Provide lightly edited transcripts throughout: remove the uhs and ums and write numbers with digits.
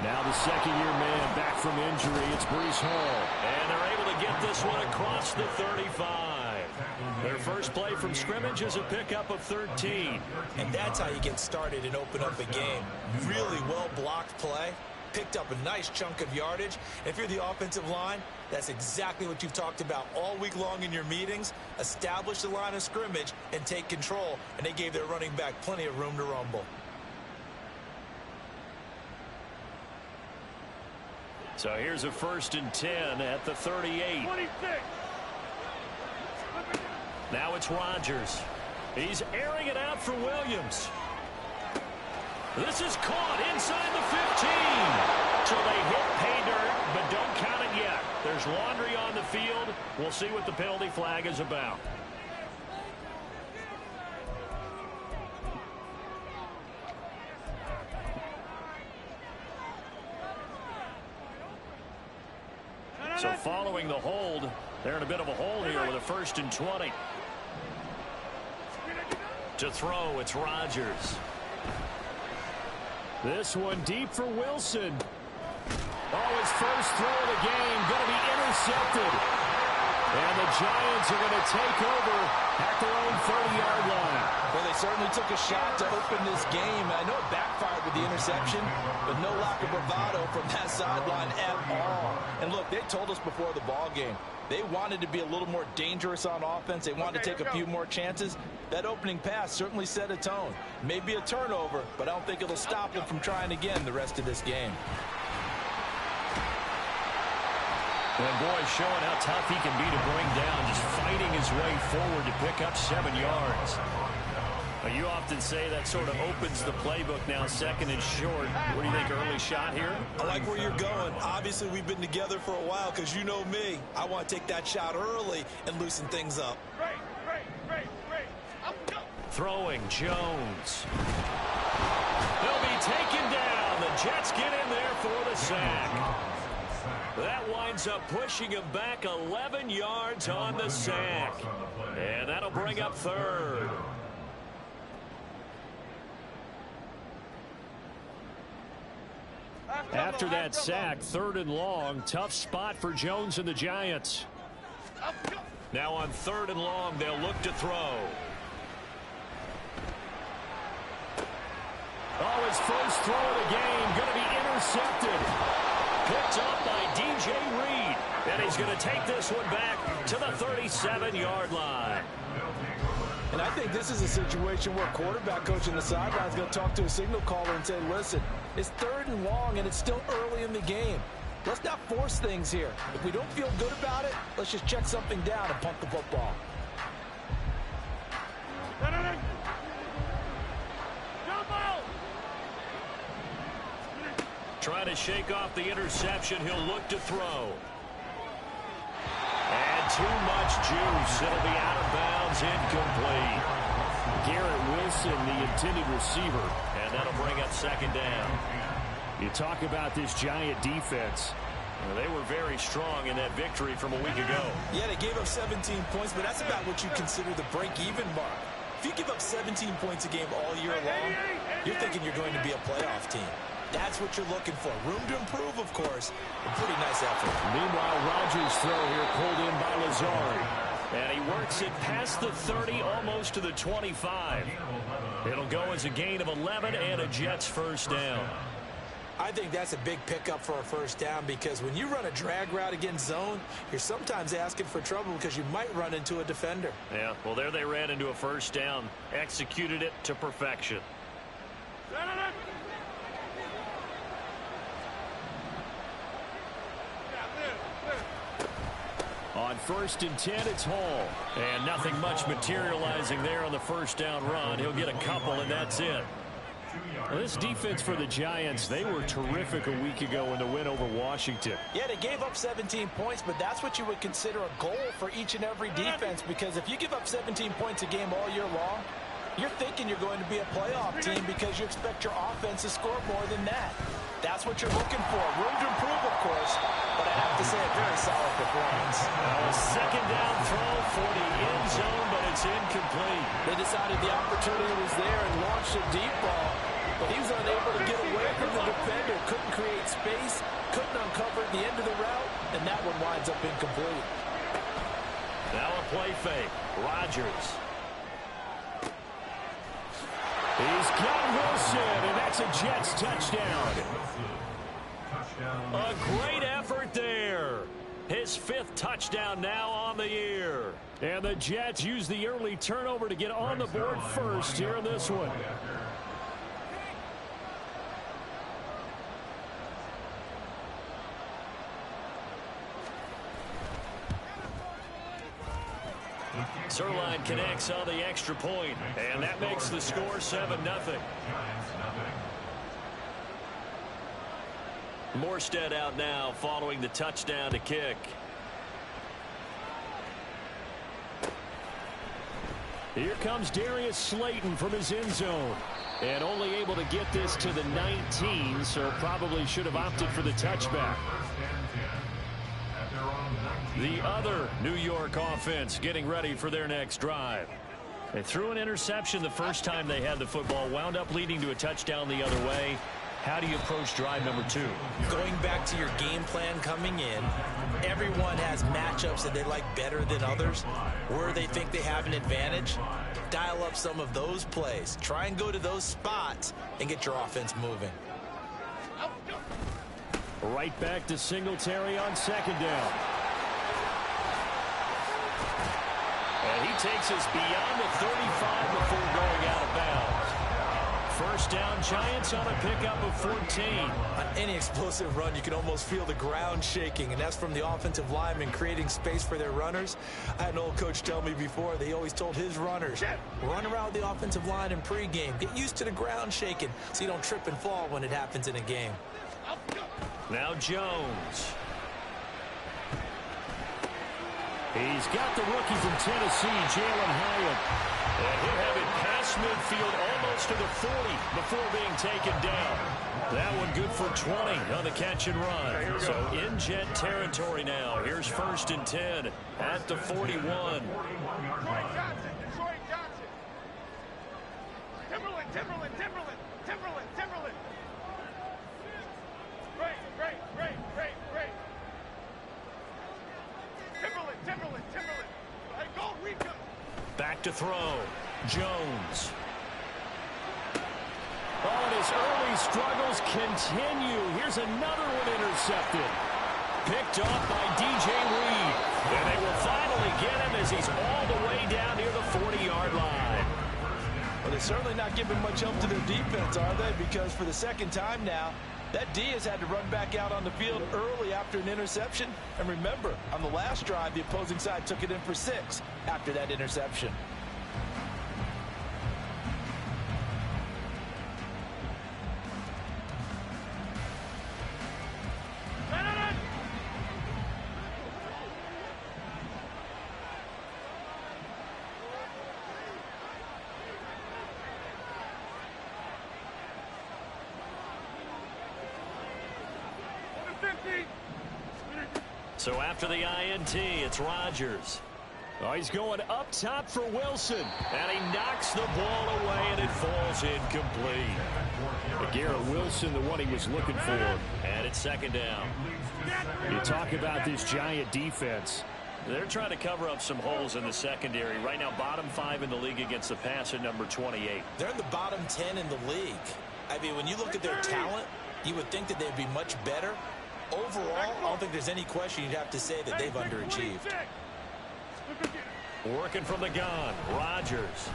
Now the second-year man back from injury. It's Breece Hall. And they're able to get this one across the 35. Their first play from scrimmage is a pickup of 13. And that's how you get started and open up a game. Really well-blocked play. Picked up a nice chunk of yardage. If you're the offensive line, that's exactly what you've talked about all week long in your meetings. Establish the line of scrimmage and take control. And they gave their running back plenty of room to rumble. So here's a 1st and 10 at the 38. 26. Now it's Rodgers. He's airing it out for Williams. This is caught inside the 15. So they hit pay dirt, but don't count it yet. There's laundry on the field. We'll see what the penalty flag is about. So following the hold, they're in a bit of a hole here with a 1st and 20. To throw, it's Rodgers. This one deep for Wilson. Oh, his first throw of the game going to be intercepted. And the Giants are going to take over at their own 30-yard line. Well, they certainly took a shot to open this game. I know it backfired with the interception, but no lack of bravado from that sideline at all. And look, they told us before the ball game, they wanted to be a little more dangerous on offense. They wanted to take a few more chances. That opening pass certainly set a tone. Maybe a turnover, but I don't think it'll stop them from trying again the rest of this game. And boy, showing how tough he can be to bring down, just fighting his way forward to pick up 7 yards. You often say that sort of opens the playbook now, 2nd and short. What do you think, early shot here? I like where you're going. Obviously, we've been together for a while because you know me. I want to take that shot early and loosen things up. Throwing, Jones. They'll be taken down. The Jets get in there for the sack. That winds up pushing him back 11 yards on the sack. And that'll bring up 3rd. After that sack, 3rd and long. Tough spot for Jones and the Giants. Now on 3rd and long, they'll look to throw. Oh, his first throw of the game going to be intercepted. Picked up by DJ Reed. And he's going to take this one back to the 37-yard line. And I think this is a situation where quarterback coach in the sideline is going to talk to a signal caller and say, listen, it's 3rd and long and it's still early in the game. Let's not force things here. If we don't feel good about it, let's just check something down and punt the football. Trying to shake off the interception. He'll look to throw. And too much juice. It'll be out of bounds, incomplete. Garrett Wilson, the intended receiver. And that'll bring up 2nd down. You talk about this Giant defense. Well, they were very strong in that victory from a week ago. Yeah, they gave up 17 points, but that's about what you consider the break-even mark. If you give up 17 points a game all year long, you're thinking you're going to be a playoff team. That's what you're looking for. Room to improve, of course. A pretty nice effort. Meanwhile, Rodgers' throw here pulled in by Lazard. And he works it past the 30, almost to the 25. It'll go as a gain of 11 and a Jets 1st down. I think that's a big pickup for a 1st down because when you run a drag route against zone, you're sometimes asking for trouble because you might run into a defender. Yeah, well, there they ran into a 1st down. Executed it to perfection. On 1st and 10, it's Hall. And nothing much materializing there on the 1st down run. He'll get a couple, and that's it. Well, this defense for the Giants, they were terrific a week ago in the win over Washington. Yeah, they gave up 17 points, but that's what you would consider a goal for each and every defense because if you give up 17 points a game all year long, you're thinking you're going to be a playoff team because you expect your offense to score more than that. That's what you're looking for. Room to improve, of course, but I have to say a very solid performance. A 2nd down throw for the end zone, but it's incomplete. They decided the opportunity was there and launched a deep ball, but he was unable to get away from the defender. Couldn't create space, couldn't uncover the end of the route, and that one winds up incomplete. Now a play fake. Rodgers. He's got Wilson, and that's a Jets touchdown. A great effort there. His 5th touchdown now on the year. And the Jets use the early turnover to get on the board first here in this one. Zerline connects on the extra point, and that makes the score 7-0. Morstead out now following the touchdown to kick. Here comes Darius Slayton from his end zone. And only able to get this to the 19, so probably should have opted for the touchback. The other New York offense getting ready for their next drive. They threw an interception the first time they had the football, wound up leading to a touchdown the other way. How do you approach drive number 2? Going back to your game plan coming in, everyone has matchups that they like better than others. Where they think they have an advantage, dial up some of those plays. Try and go to those spots and get your offense moving. Right back to Singletary on 2nd down. And he takes us beyond the 35 before going out of bounds. First down, Giants on a pickup of 14. On any explosive run, you can almost feel the ground shaking, and that's from the offensive linemen creating space for their runners. I had an old coach tell me before, they always told his runners, run around the offensive line in pregame. Get used to the ground shaking so you don't trip and fall when it happens in a game. Now Jones. He's got the rookie from Tennessee, Jalen Hyatt. And he'll have it past midfield almost to the 40 before being taken down. That one good for 20 on the catch and run. So in Jet territory now. Here's 1st and 10 at the 41. Troy Johnson. Timberland. Great. Timberland. Hey, go, Rico. Back to throw. Jones. Oh, and his early struggles continue. Here's another one intercepted. Picked off by DJ Reed. And they will finally get him as he's all the way down near the 40-yard line. Well, they're certainly not giving much help to their defense, are they? Because for the 2nd time now, that D has had to run back out on the field early after an interception. And remember, on the last drive, the opposing side took it in for 6 after that interception. So after the INT, it's Rodgers. Oh, he's going up top for Wilson. And he knocks the ball away, and it falls incomplete. Garrett Wilson, the one he was looking for. And it's 2nd down. You talk about this Giant defense. They're trying to cover up some holes in the secondary. Right now, bottom 5 in the league against the pass at number 28. They're in the bottom 10 in the league. I mean, when you look at their talent, you would think that they'd be much better. Overall, I don't think there's any question you'd have to say that they've underachieved. Working from the gun, Rodgers.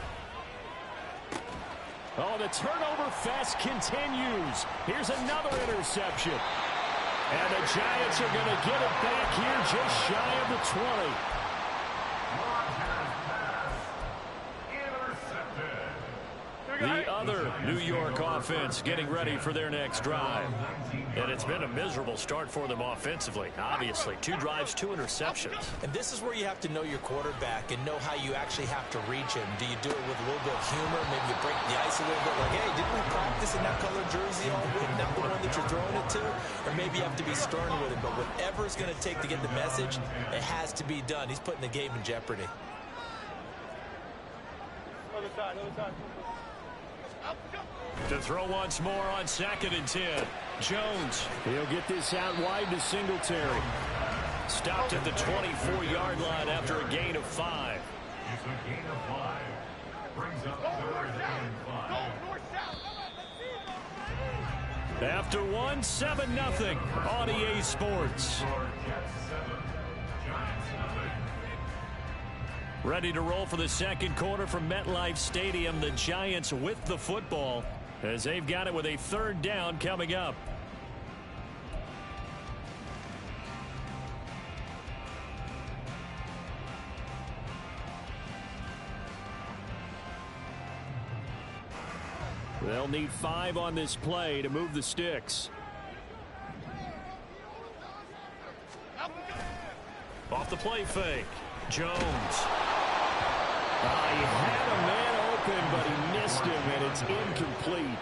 Oh, the turnover fest continues. Here's another interception. And the Giants are going to get it back here just shy of the 20. The other New York offense getting ready for their next drive. And it's been a miserable start for them offensively. Obviously, 2 drives, 2 interceptions. And this is where you have to know your quarterback and know how you actually have to reach him. Do you do it with a little bit of humor? Maybe you break the ice a little bit like, hey, didn't we practice in that colored jersey all week? Not the one that you're throwing it to? Or maybe you have to be stern with him. But whatever it's going to take to get the message, it has to be done. He's putting the game in jeopardy. Other side. To throw once more on 2nd and 10. Jones. He'll get this out wide to Singletary. Stopped at the 24-yard line after a gain of 5. It's a gain of 5. Brings up 3rd and 5. After 1, 7-0 on EA Sports. Ready to roll for the second quarter from MetLife Stadium. The Giants with the football as they've got it with a 3rd down coming up. They'll need 5 on this play to move the sticks. Off the play fake. Jones. He had a man open, but he missed him, and it's incomplete.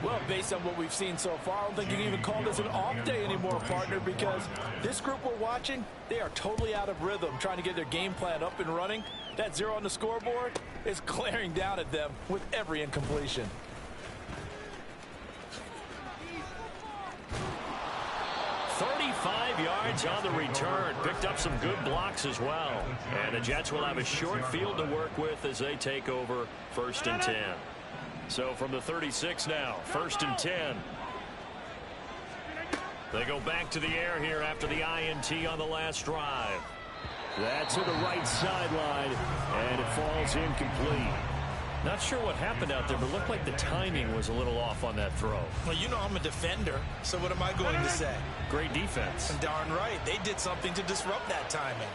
Well, based on what we've seen so far, I don't think you can even call this an off day anymore, partner, because this group we're watching, they are totally out of rhythm, trying to get their game plan up and running. That 0 on the scoreboard is glaring down at them with every incompletion. 35 yards on the return. Picked up some good blocks as well. And the Jets will have a short field to work with as they take over 1st and 10. So from the 36 now, 1st and 10. They go back to the air here after the INT on the last drive. That's to the right sideline, and it falls incomplete. Not sure what happened out there, but looked like the timing was a little off on that throw. Well, you know I'm a defender, so what am I going to say? Great defense. And darn right, they did something to disrupt that timing.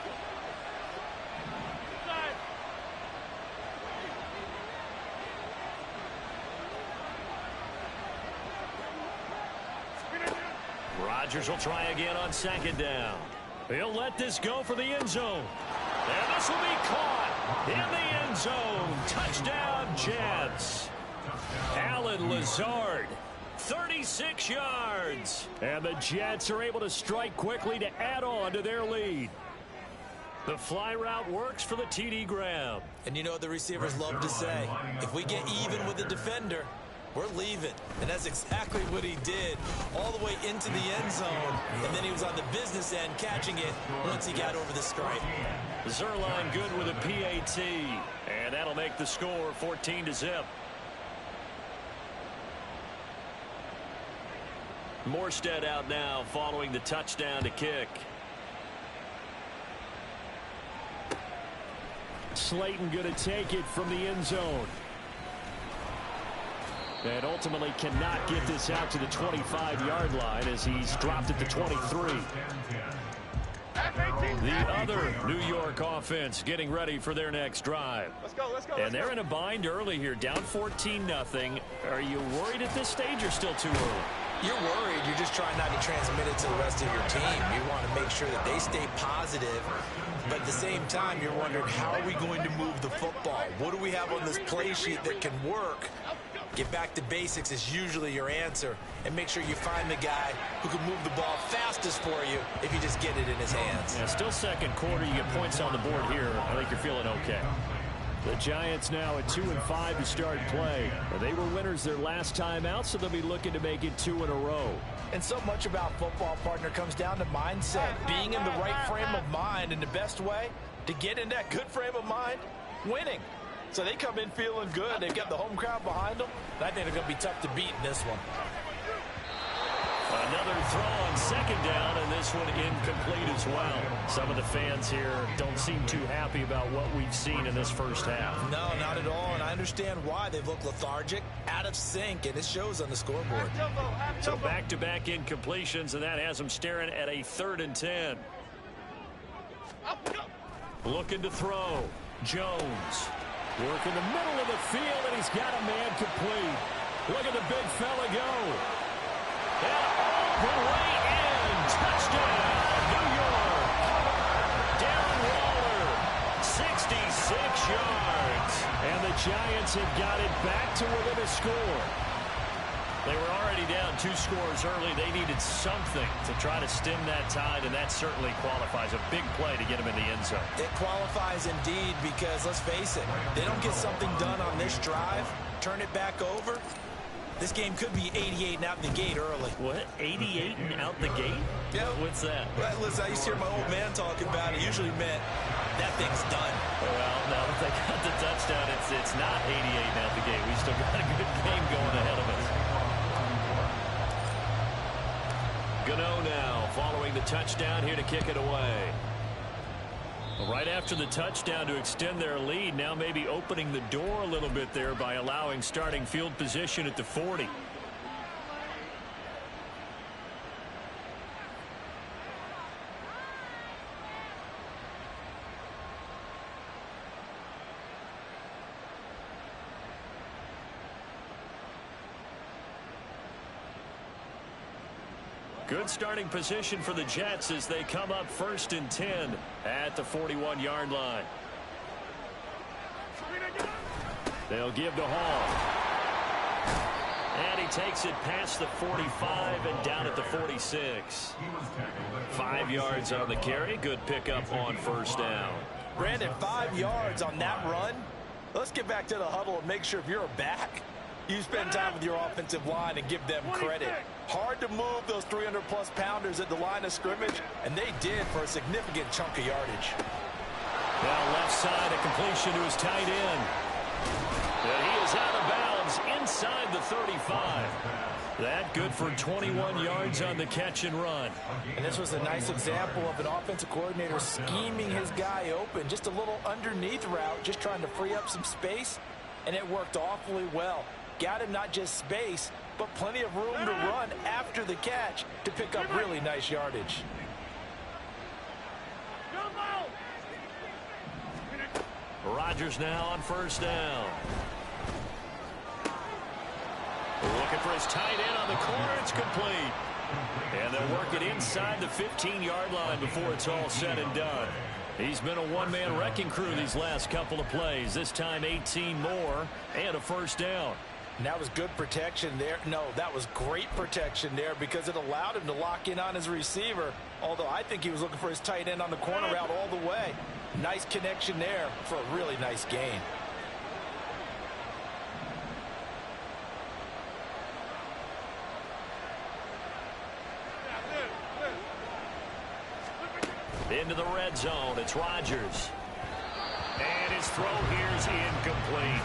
Rodgers will try again on 2nd down. He'll let this go for the end zone. And this will be caught in the end zone. Touchdown, Jets. Allen Lazard, 36 yards. And the Jets are able to strike quickly to add on to their lead. The fly route works for the TD Graham. And you know what the receivers love to say? If we get even with the defender, we're leaving. And that's exactly what he did, all the way into the end zone. And then he was on the business end catching it once he got over the stripe. Zerline good with a PAT. And that'll make the score 14-0. Morstead out now following the touchdown to kick. Slayton going to take it from the end zone. And ultimately cannot get this out to the 25-yard line as he's dropped at the 23. The other New York offense getting ready for their next drive. Let's go. And they're in a bind early here, down 14-0. Are you worried at this stage or still too early? You're worried. You're just trying not to transmit it to the rest of your team. You want to make sure that they stay positive. But at the same time, you're wondering, how are we going to move the football? What do we have on this play sheet that can work? Get back to basics is usually your answer. And make sure you find the guy who can move the ball fastest for you if you just get it in his hands. Yeah, still second quarter. You get points on the board here. I think you're feeling okay. The Giants now at 2-5 to start play. They were winners their last time out, so they'll be looking to make it 2 in a row. And so much about football, partner, comes down to mindset. Being in the right frame of mind, and the best way to get in that good frame of mind, winning. So they come in feeling good. They've got the home crowd behind them. And I think they're going to be tough to beat in this one. Another throw on 2nd down, and this one incomplete as well. Some of the fans here don't seem too happy about what we've seen in this first half. No, not at all, and I understand why. They've looked lethargic, out of sync, and it shows on the scoreboard. So back-to-back incompletions, and that has them staring at a 3rd and 10. Looking to throw. Jones. Work in the middle of the field, and he's got a man complete. Look at the big fella go. And all the way in. Touchdown, New York. Darren Waller, 66 yards. And the Giants have got it back to within a score. They were already down 2 scores early. They needed something to try to stem that tide, and that certainly qualifies. A big play to get them in the end zone. It qualifies indeed because, let's face it, they don't get something done on this drive, turn it back over. This game could be 88 and out the gate early. What? 88 and out the gate? Yeah. What's that? Well, listen, I used to hear my old man talking about it. It usually meant that thing's done. Well, now that they got the touchdown, it's not 88 and out the gate. We still got a good game going ahead of us. Gano now following the touchdown here to kick it away. Right after the touchdown to extend their lead, now maybe opening the door a little bit there by allowing starting field position at the 40. Good starting position for the Jets as they come up 1st and 10 at the 41-yard line. They'll give to Hall. And he takes it past the 45 and down at the 46. 5 yards on the carry. Good pickup on 1st down. Brandon, 5 yards on that run. Let's get back to the huddle and make sure if you're a back, you spend time with your offensive line and give them credit. Hard to move those 300-plus pounders at the line of scrimmage, and they did for a significant chunk of yardage. Now left side, a completion to his tight end. And he is out of bounds inside the 35. That good for 21 yards on the catch and run. And this was a nice example of an offensive coordinator scheming his guy open. Just a little underneath route, just trying to free up some space, and it worked awfully well. Got him not just space, but plenty of room to run after the catch to pick up really nice yardage. Rodgers now on 1st down. Looking for his tight end on the corner. It's complete. And they'll work it inside the 15-yard line before it's all said and done. He's been a one-man wrecking crew these last couple of plays. This time 18 more and a 1st down. And that was good protection there. No, that was great protection there because it allowed him to lock in on his receiver. Although I think he was looking for his tight end on the corner route all the way. Nice connection there for a really nice gain. Into the red zone. It's Rodgers. And his throw here is incomplete.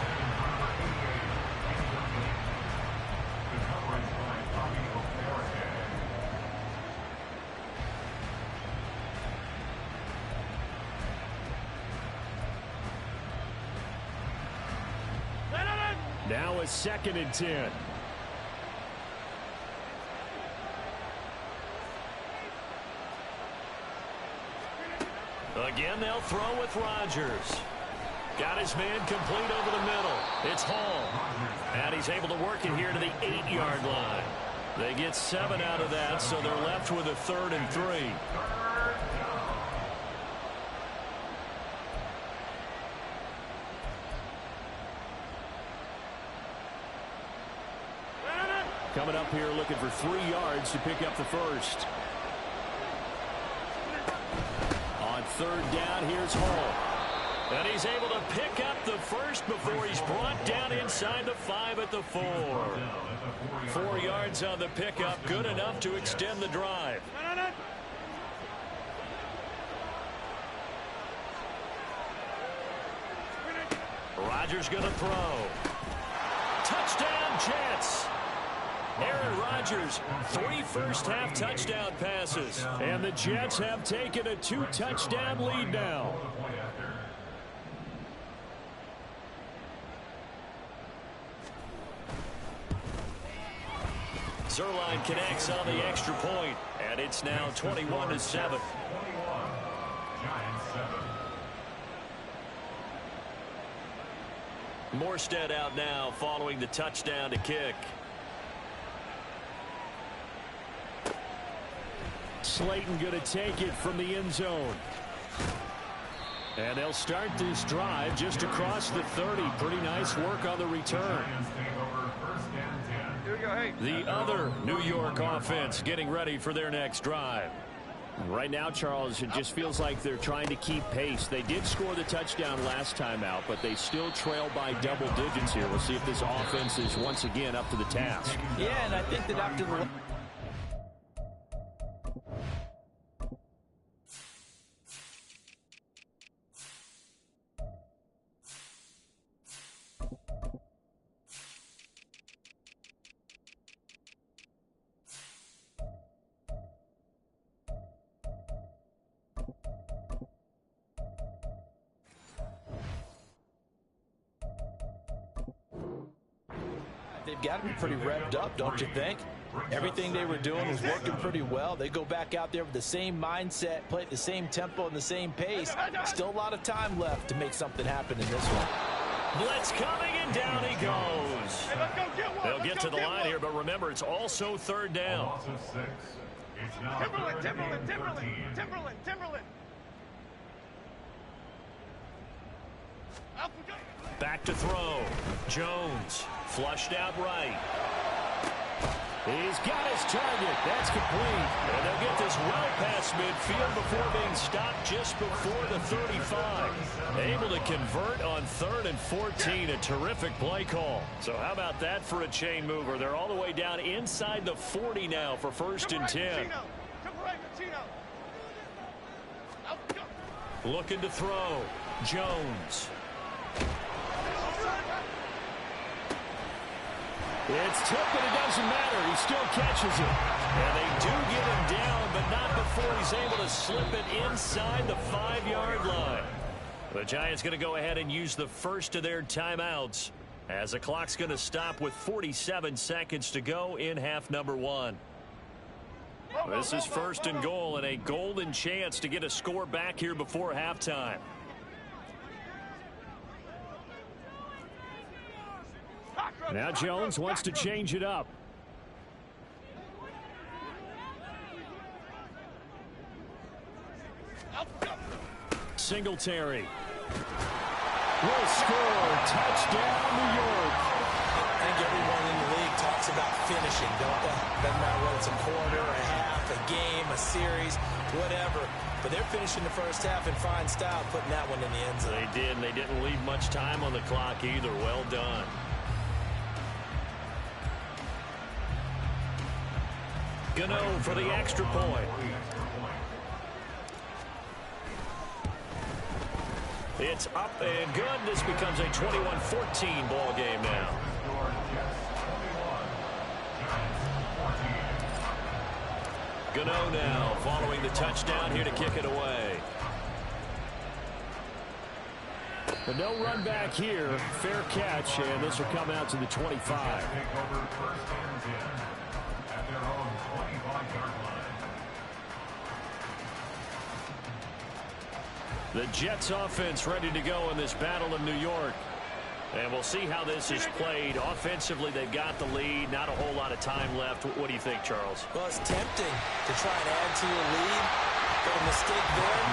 Now a 2nd and 10. Again, they'll throw with Rodgers. Got his man complete over the middle. It's Hall. And he's able to work it here to the 8-yard line. They get 7 out of that, so they're left with a 3rd and 3. Coming up here looking for 3 yards to pick up the 1st. On 3rd down, here's Hall. And he's able to pick up the 1st before he's brought down inside the 5 at the 4. 4 yards on the pickup, good enough to extend the drive. Rodgers going to throw. Touchdown, Jets. Aaron Rodgers, 3 first-half touchdown passes. And the Jets have taken a 2-touchdown lead now. Zerline connects on the extra point, and it's now 21-7. Morstead out now following the touchdown to kick. Slayton going to take it from the end zone. And they'll start this drive just across the 30. Pretty nice work on the return. Here we go. Hey. The other New York offense getting ready for their next drive. Right now, Charles, it just feels like they're trying to keep pace. They did score the touchdown last time out, but they still trail by double digits here. We'll see if this offense is once again up to the task. Yeah, and I think that after the... They've got to be pretty revved up, don't you think? Everything they were doing was working pretty well. They go back out there with the same mindset, play at the same tempo and the same pace. Still a lot of time left to make something happen in this one. Blitz coming, and down he goes. Hey, let's go get one. They'll get to the line here, but remember, it's also third down. Loss of 6. It's now Timberland, third Timberland, and Timberland, 13. Timberland, Timberland. Out we go. Back to throw. Jones flushed out right. He's got his target. That's complete. And they'll get this well past midfield before being stopped just before the 35. Able to convert on 3rd and 14. A terrific play call. So how about that for a chain mover? They're all the way down inside the 40 now for 1st and 10. Out we go. Looking to throw. Jones. It's tipped, but it doesn't matter. He still catches it. And they do get him down, but not before he's able to slip it inside the 5-yard line. The Giants going to go ahead and use the first of their timeouts as the clock's going to stop with 47 seconds to go in half number 1. This is 1st and goal and a golden chance to get a score back here before halftime. Now Jones wants to change it up. Singletary will score. Touchdown, New York. I think everyone in the league talks about finishing, don't they? Doesn't matter whether it's a quarter, a half, a game, a series, whatever. But they're finishing the first half in fine style, putting that one in the end zone. They did, and they didn't leave much time on the clock either. Well done. Gano for the extra point. It's up and good. This becomes a 21-14 ball game now. Gano now following the touchdown here to kick it away. But no run back here. Fair catch, and this will come out to the 25. The Jets offense ready to go in this battle in New York. And we'll see how this is played. Offensively, they've got the lead. Not a whole lot of time left. What do you think, Charles? Well, it's tempting to try and add to your lead. But a mistake there,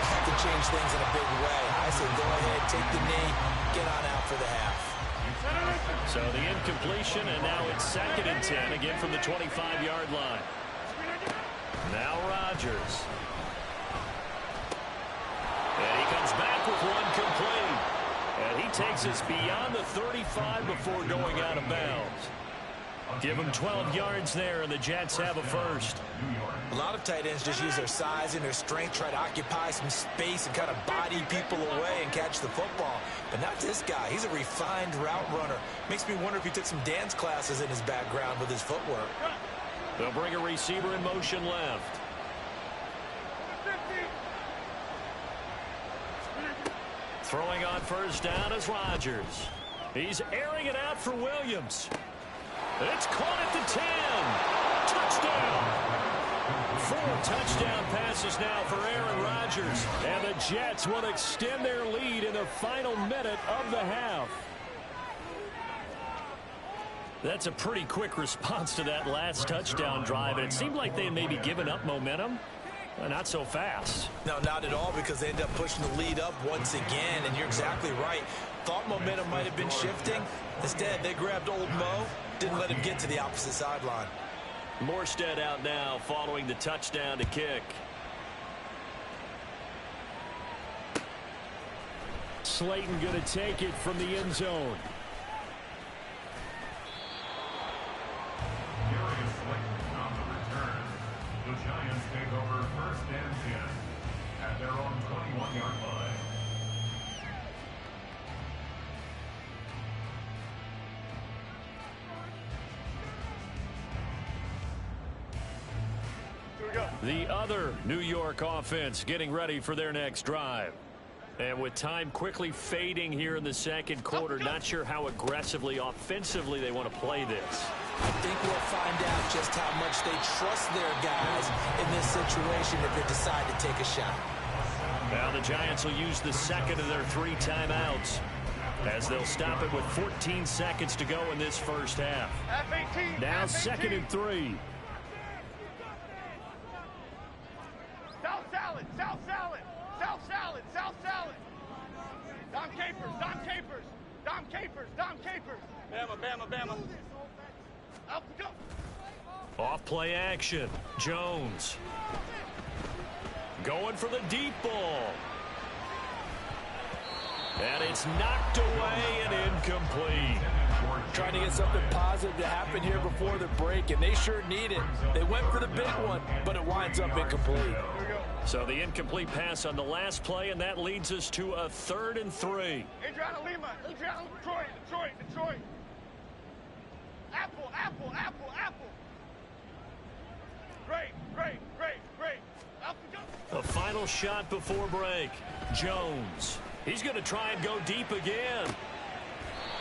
that could change things in a big way. I say go ahead, take the knee, get on out for the half. So the incompletion, and now it's 2nd and 10, again from the 25-yard line. Now Rodgers. And he comes back with one complete. And he takes us beyond the 35 before going out of bounds. Give him 12 yards there, and the Jets have a first. A lot of tight ends just use their size and their strength, try to occupy some space and kind of body people away and catch the football. But not this guy. He's a refined route runner. Makes me wonder if he took some dance classes in his background with his footwork. They'll bring a receiver in motion left. Throwing on first down is Rodgers. He's airing it out for Williams. It's caught at the 10. Touchdown. 4 touchdown passes now for Aaron Rodgers. And the Jets will extend their lead in the final minute of the half. That's a pretty quick response to that last touchdown drive. And it seemed like they had maybe given up momentum. Not so fast. No, not at all, because they end up pushing the lead up once again. And you're exactly right. Thought momentum might have been shifting. Instead, they grabbed old Mo, didn't let him get to the opposite sideline. Morstead out now following the touchdown to kick. Slayton going to take it from the end zone. On the return, the Giants take over 1st and 10 at their own 21-yard line. Here we go. The other New York offense getting ready for their next drive. And with time quickly fading here in the second quarter, not sure how aggressively, offensively they want to play this. I think we'll find out just how much they trust their guys in this situation if they decide to take a shot. Now the Giants will use the second of their 3 timeouts as they'll stop it with 14 seconds to go in this first half. F-18. Now F-18. 2nd and 3. South salad. South salad. South salad. South salad. Dom Capers. Dom Capers. Dom Capers. Dom Capers. Bama. Bama. Bama. Out we go. Off play action. Jones. Going for the deep ball. And it's knocked away and incomplete. Trying to get something positive to happen here before the break, and they sure need it. They went for the big one, but it winds up incomplete. So the incomplete pass on the last play, and that leads us to a 3rd and 3. Adriana Lima. Adriana. Detroit. Apple. Great. Out we go. A final shot before break. Jones. He's going to try and go deep again.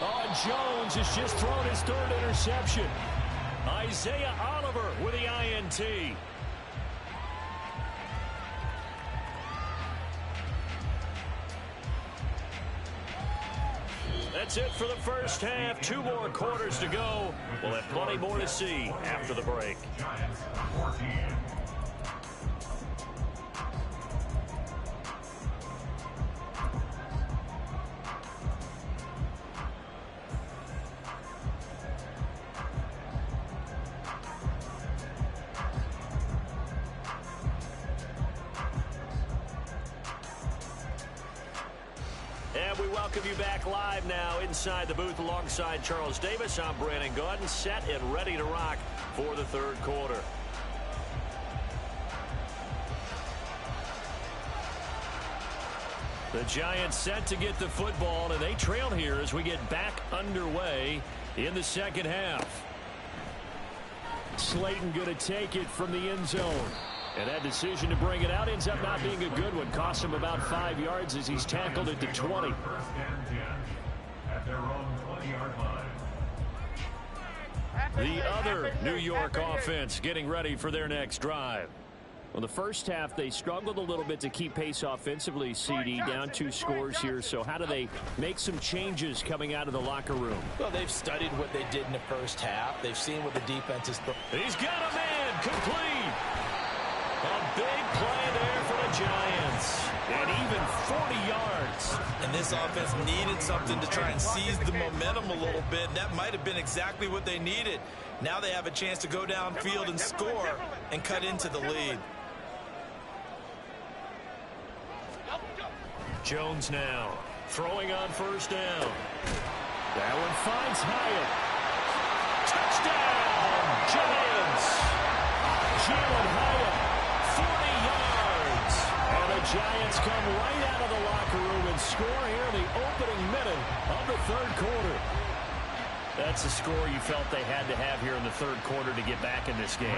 Oh, Jones has just thrown his 3rd interception. Isaiah Oliver with the INT. That's it for the first half. 2 more quarters to go. We'll have plenty more to see after the break. Giants 14. And we welcome you back live now inside the booth alongside Charles Davis. I'm Brandon Gaudin, set and ready to rock for the 3rd quarter. The Giants set to get the football, and they trail here as we get back underway in the second half. Slayton going to take it from the end zone. And that decision to bring it out ends up not being a good one. Cost him about 5 yards as he's tackled it to 20. 1st and 10 at their own 20-yard line. The other New York offense getting ready for their next drive. Well, the first half, they struggled a little bit to keep pace offensively, CD, down 2 scores here. So how do they make some changes coming out of the locker room? Well, they've studied what they did in the first half. They've seen what the defense is. He's got a man complete. A big play there for the Giants. And even 40 yards. And this offense needed something to try and seize the momentum a little bit. And that might have been exactly what they needed. Now they have a chance to go downfield and score and cut into the lead. Jones now throwing on 1st down. That one finds Hyatt. Touchdown, Giants. Jalen Hyatt, 40 yards. and the Giants come right out of the locker room and score here in the opening minute of the 3rd quarter. That's a score you felt they had to have here in the 3rd quarter to get back in this game.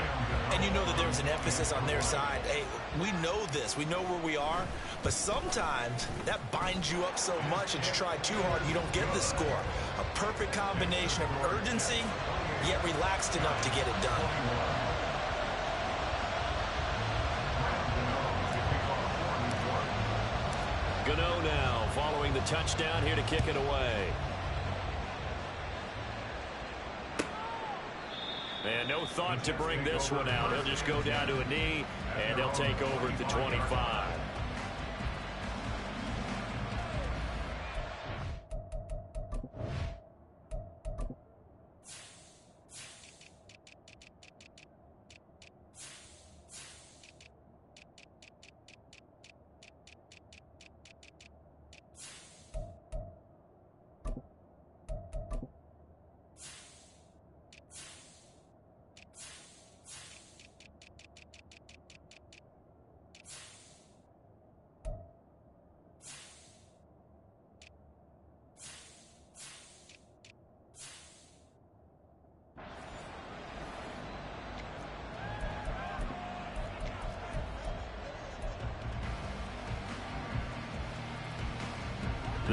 And you know that there's an emphasis on their side. Hey, we know this. We know where we are. But sometimes that binds you up so much that you try too hard, you don't get the score. A perfect combination of urgency, yet relaxed enough to get it done. Gano now following the touchdown here to kick it away. And no thought to bring this one out. He'll just go down to a knee, and they'll take over at the 25.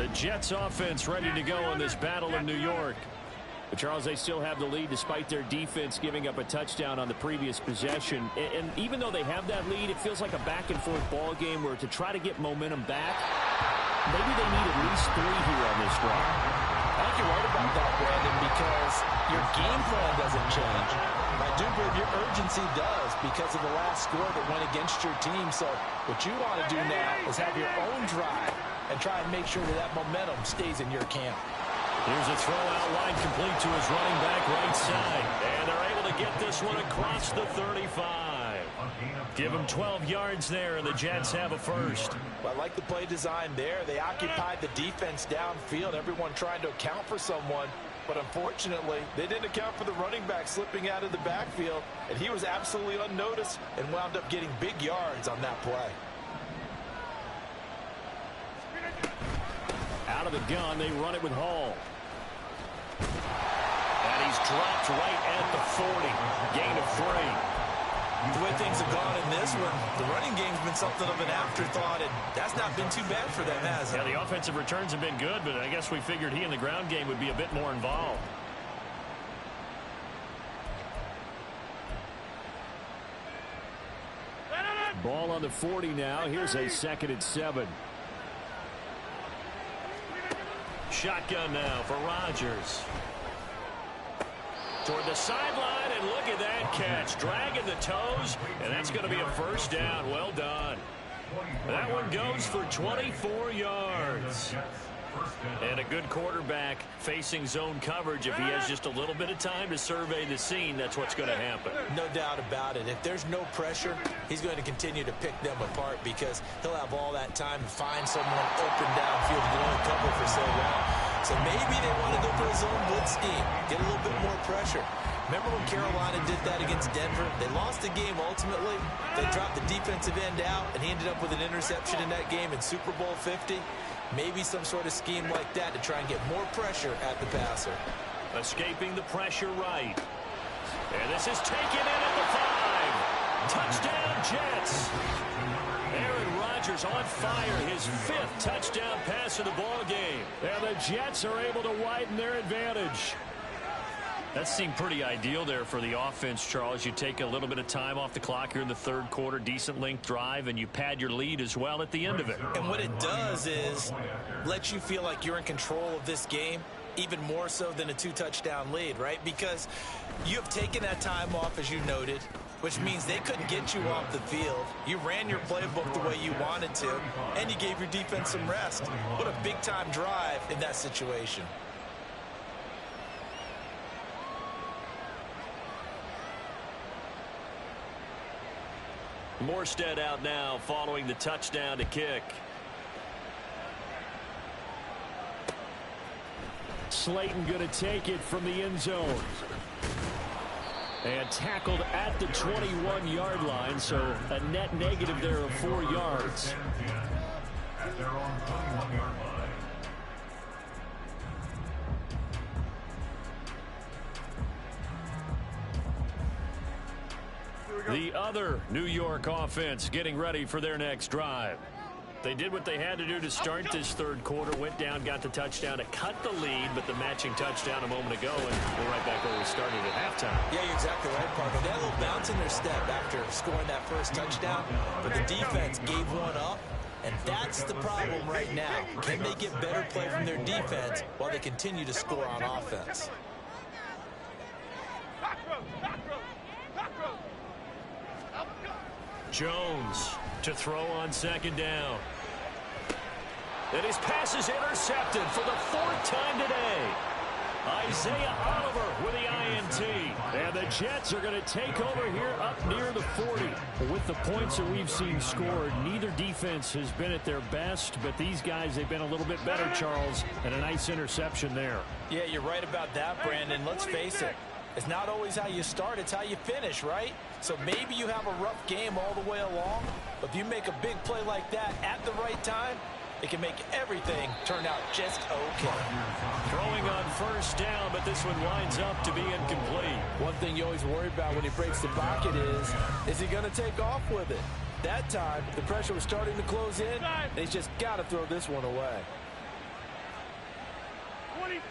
The Jets offense ready to go in this battle in New York. But Charles, they still have the lead despite their defense giving up a touchdown on the previous possession. And even though they have that lead, it feels like a back-and-forth ball game where to try to get momentum back, maybe they need at least 3 here on this drive. I think you're right about that, Brandon, because your game plan doesn't change. I do believe your urgency does because of the last score that went against your team. So what you want to do now is have your own drive and try and make sure that that momentum stays in your camp. Here's a throw out wide complete to his running back right side. And they're able to get this one across the 35. Give them 12 yards there, and the Jets have a first. Well, I like the play design there. They occupied the defense downfield, everyone trying to account for someone. But unfortunately, they didn't account for the running back slipping out of the backfield, and he was absolutely unnoticed and wound up getting big yards on that play. Out of the gun, they run it with Hall. And he's dropped right at the 40. Gain of 3. The way things have gone in this one, the running game's been something of an afterthought, and that's not been too bad for them, has it? Yeah, the offensive returns have been good, but I guess we figured he in the ground game would be a bit more involved. Ball on the 40 now. Here's a 2nd and 7. Shotgun now for Rodgers. Toward the sideline, and look at that catch. Dragging the toes, and that's going to be a first down. Well done. That one goes for 24 yards. And a good quarterback facing zone coverage. If he has just a little bit of time to survey the scene, that's what's going to happen. No doubt about it. If there's no pressure, he's going to continue to pick them apart because he'll have all that time to find someone open downfield to only cover for so long. So maybe they want to go for a zone blitz scheme, get a little bit more pressure. Remember when Carolina did that against Denver? They lost the game ultimately. They dropped the defensive end out, and he ended up with an interception in that game in Super Bowl 50. Maybe some sort of scheme like that to try and get more pressure at the passer. Escaping the pressure right. And this is taken in at the 5. Touchdown, Jets. Aaron Rodgers on fire. His 5th touchdown pass of the ball game. And the Jets are able to widen their advantage. That seemed pretty ideal there for the offense, Charles. You take a little bit of time off the clock here in the 3rd quarter, decent length drive, and you pad your lead as well at the end of it. And what it does is let you feel like you're in control of this game, even more so than a 2-touchdown lead, right? Because you have taken that time off, as you noted, which means they couldn't get you off the field. You ran your playbook the way you wanted to, and you gave your defense some rest. What a big-time drive in that situation. Morstead out now following the touchdown to kick. Slayton going to take it from the end zone. And tackled at the 21-yard line, so a net negative there of 4 yards. At their own 21-yard line. The other New York offense getting ready for their next drive. They did what they had to do to start this 3rd quarter, went down, got the touchdown to cut the lead, but the matching touchdown a moment ago, and we're right back where we started at halftime. Yeah, you're exactly right, Parker. They had a little bounce in their step after scoring that first touchdown, but the defense gave one up, and that's the problem right now. Can they get better play from their defense while they continue to score on offense? Jones to throw on 2nd down. And his pass is intercepted for the 4th time today. Isaiah Oliver with the INT. And the Jets are going to take over here up near the 40. With the points that we've seen scored, neither defense has been at their best, but these guys, they've been a little bit better, Charles, and a nice interception there. Yeah, you're right about that, Brandon. Let's face it. It's not always how you start, it's how you finish, right? So maybe you have a rough game all the way along, but if you make a big play like that at the right time, it can make everything turn out just okay. Throwing on 1st down, but this one winds up to be incomplete. One thing you always worry about when he breaks the pocket is he going to take off with it? That time, the pressure was starting to close in, and he's just got to throw this one away. 26.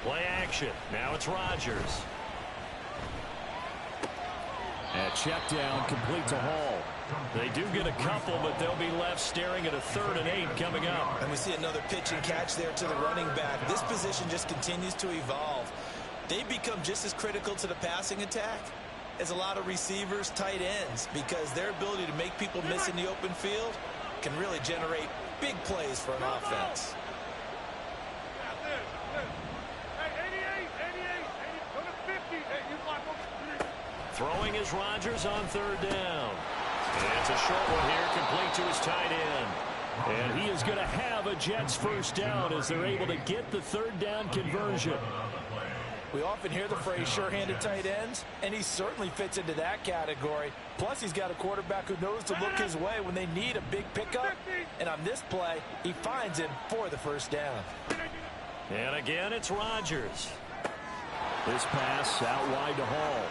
Play action. Now it's Rodgers. And check down, complete to Hall. They do get a couple, but they'll be left staring at a 3rd and 8 coming up. And we see another pitch and catch there to the running back. This position just continues to evolve. They become just as critical to the passing attack as a lot of receivers, tight ends, because their ability to make people miss in the open field can really generate big plays for an offense. Throwing is Rodgers on 3rd down. And it's a short one here, complete to his tight end. And he is going to have a Jets first down as they're able to get the 3rd down conversion. We often hear the phrase sure-handed tight ends, and he certainly fits into that category. Plus, he's got a quarterback who knows to look his way when they need a big pickup. And on this play, he finds him for the first down. And again, it's Rodgers. This pass out wide to Hall.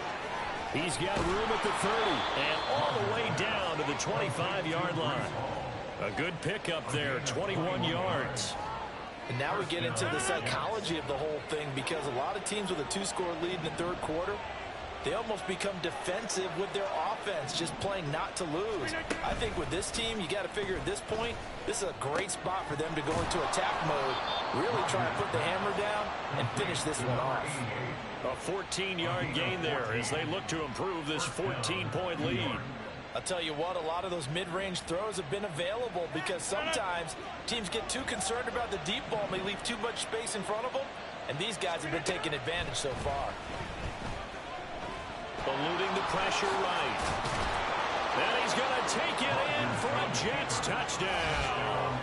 He's got room at the 30. And all the way down to the 25-yard line. A good pickup there, 21 yards. And now we get into the psychology of the whole thing, because a lot of teams with a 2-score lead in the 3rd quarter, they almost become defensive with their offense, just playing not to lose. I think with this team, you got to figure at this point, this is a great spot for them to go into attack mode, really try to put the hammer down and finish this one off. A 14-yard gain there as they look to improve this 14-point lead. I'll tell you what, a lot of those mid-range throws have been available because sometimes teams get too concerned about the deep ball and they leave too much space in front of them, and these guys have been taking advantage so far. Eluding the pressure right. And he's going to take it in for a Jets touchdown.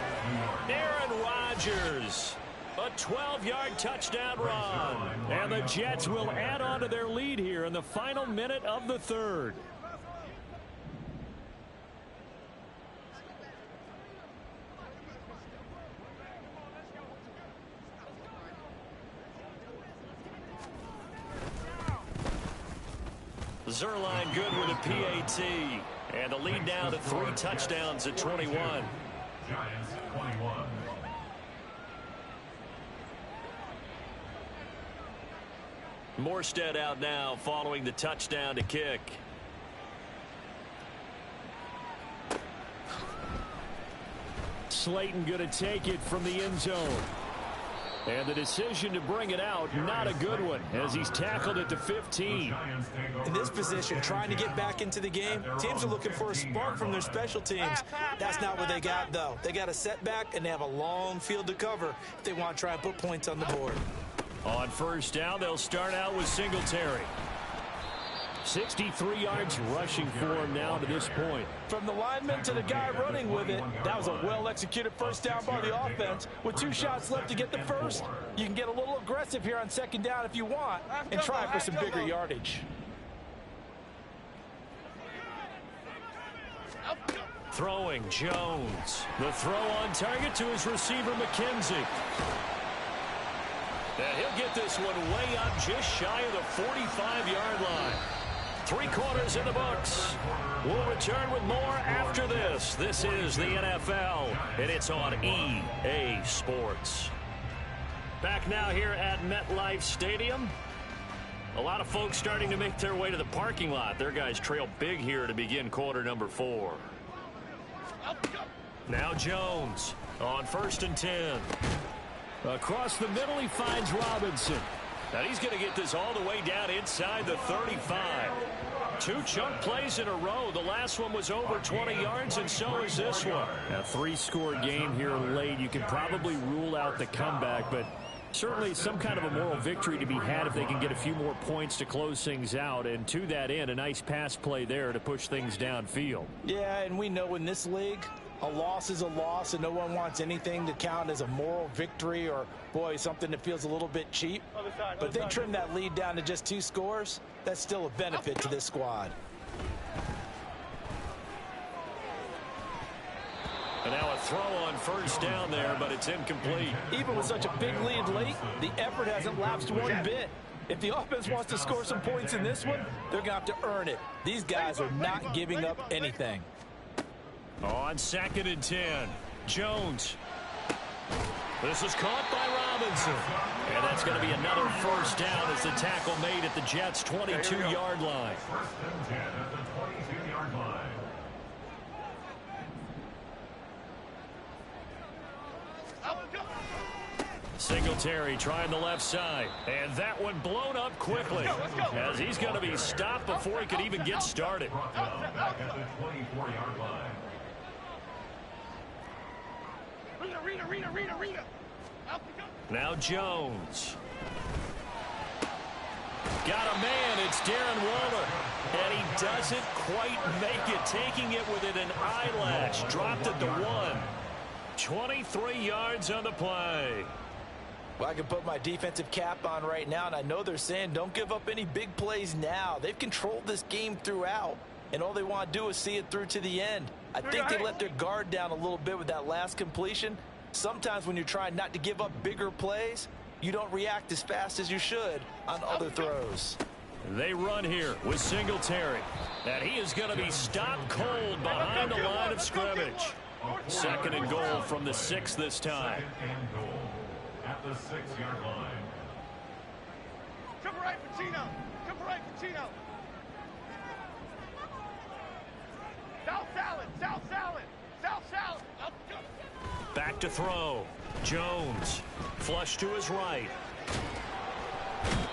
Aaron Rodgers. A 12-yard touchdown run. And the Jets will add on to their lead here in the final minute of the 3rd. Zerline good with a PAT. And the lead down to 3 touchdowns at 21. Giants 21. Morstead out now following the touchdown to kick. Slayton going to take it from the end zone. And the decision to bring it out, not a good one, as he's tackled at the 15. In this position, trying to get back into the game, teams are looking for a spark from their special teams. That's not what they got, though. They got a setback, and they have a long field to cover if they want to try and put points on the board. On 1st down, they'll start out with Singletary. 63 yards rushing for him now to this point. From the lineman to the guy running with it, that was a well-executed first down by the offense. With 2 shots left to get the first, you can get a little aggressive here on 2nd down if you want and try for some bigger yardage. Throwing Jones. The throw on target to his receiver, McKenzie. And he'll get this one way up just shy of the 45-yard line. 3 quarters in the books. We'll return with more after this. This is the NFL, and it's on EA Sports. Back now here at MetLife Stadium. A lot of folks starting to make their way to the parking lot. Their guys trail big here to begin quarter number 4. Now Jones on 1st and 10. Across the middle, he finds Robinson. Now he's going to get this all the way down inside the 35. 2 chunk plays in a row. The last one was over 20 yards, and so is this one. A 3-score game here late. You can probably rule out the comeback, but certainly some kind of a moral victory to be had if they can get a few more points to close things out. And to that end, a nice pass play there to push things downfield. Yeah, and we know in this league, a loss is a loss, and no one wants anything to count as a moral victory or, boy, something that feels a little bit cheap. But if they trim that lead down to just 2 scores, that's still a benefit to this squad. And now a throw on 1st down there, but it's incomplete. Even with such a big lead late, the effort hasn't lapsed one bit. If the offense wants to score some points in this one, they're going to have to earn it. These guys are not giving up anything. On 2nd and 10, Jones. This is caught by Robinson. And that's going to be another first down as the tackle made at the Jets' 22-yard line. First and 10 at the 22-yard line. Singletary trying the left side. And that one blown up quickly as he's going to be stopped before he could even get started. Brought down back at the 24-yard line. Rita. Now Jones. Got a man. It's Darren Waller. And he doesn't quite make it. Taking it within an eyelash. Dropped at the 1. 23 yards on the play. Well, I can put my defensive cap on right now, and I know they're saying don't give up any big plays now. They've controlled this game throughout, and all they want to do is see it through to the end. I think they let their guard down a little bit with that last completion. Sometimes when you're trying not to give up bigger plays, you don't react as fast as you should on other throws. They run here with Singletary. And he is going to be stopped cold behind the line of scrimmage. Second and goal from the 6 this time. Second and goal at the 6-yard line. Cover right, Pacino. South salad. Back to throw. Jones. Flush to his right.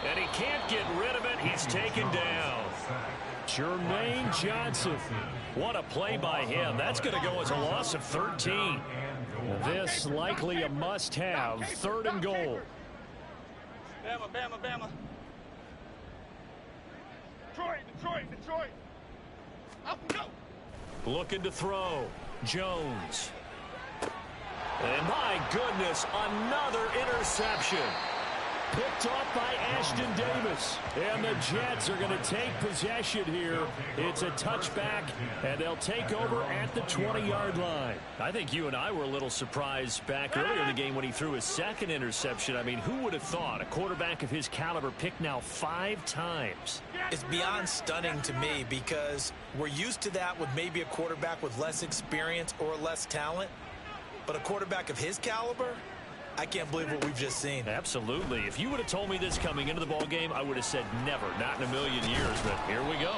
And he can't get rid of it. He's taken down. Jermaine Johnson. What a play by him. That's going to go as a loss of 13. This likely a must-have. 3rd and goal. Bama. Detroit. Up and go. Looking to throw. Jones. And my goodness, another interception. Picked off by Ashton Davis. And the Jets are going to take possession here. It's a touchback, and they'll take over at the 20-yard line. I think you and I were a little surprised back earlier in the game when he threw his 2nd interception. I mean, who would have thought a quarterback of his caliber picked now 5 times? It's beyond stunning to me because we're used to that with maybe a quarterback with less experience or less talent. But a quarterback of his caliber, I can't believe what we've just seen. Absolutely. If you would have told me this coming into the ball game, I would have said never, not in a million years. But here we go.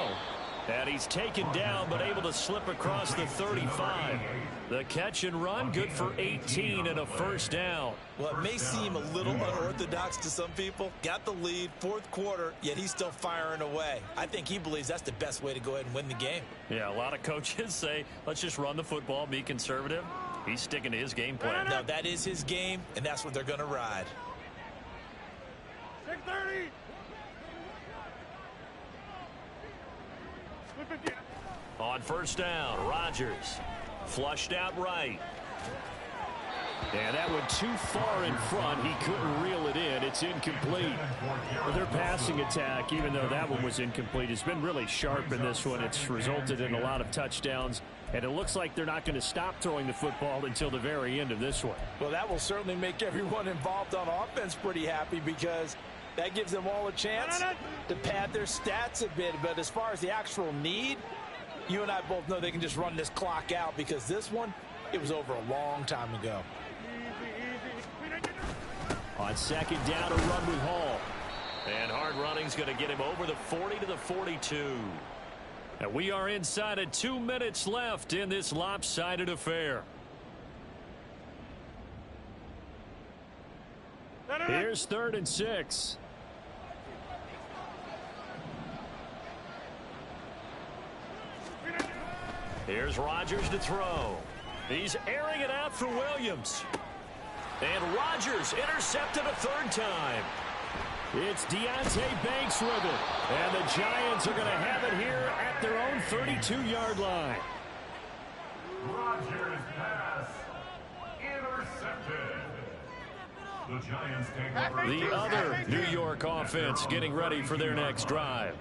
And he's taken down, but able to slip across the 35. The catch and run, good for 18 and a first down. Well, it may seem a little unorthodox to some people. Got the lead, 4th quarter, yet he's still firing away. I think he believes that's the best way to go ahead and win the game. Yeah, a lot of coaches say, let's just run the football, be conservative. He's sticking to his game plan. No, that is his game, and that's what they're going to ride. 6:30. On first down, Rodgers. Flushed out right. And that went too far in front. He couldn't reel it in. It's incomplete. Their passing attack, even though that one was incomplete, has been really sharp in this one. It's resulted in a lot of touchdowns. And it looks like they're not going to stop throwing the football until the very end of this one. Well, that will certainly make everyone involved on offense pretty happy because that gives them all a chance to pad their stats a bit. But as far as the actual need, you and I both know they can just run this clock out because this one, it was over a long time ago. On second down, a run with Hall. And hard running's going to get him over the 40 to the 42. And we are inside of 2 minutes left in this lopsided affair. Here's 3rd and 6. Here's Rodgers to throw. He's airing it out for Williams. And Rodgers intercepted a 3rd time. It's Deonte Banks with it. And the Giants are going to have it here at their own 32-yard line. Rodgers pass intercepted. The Giants take over. The other New York offense getting ready for their next drive.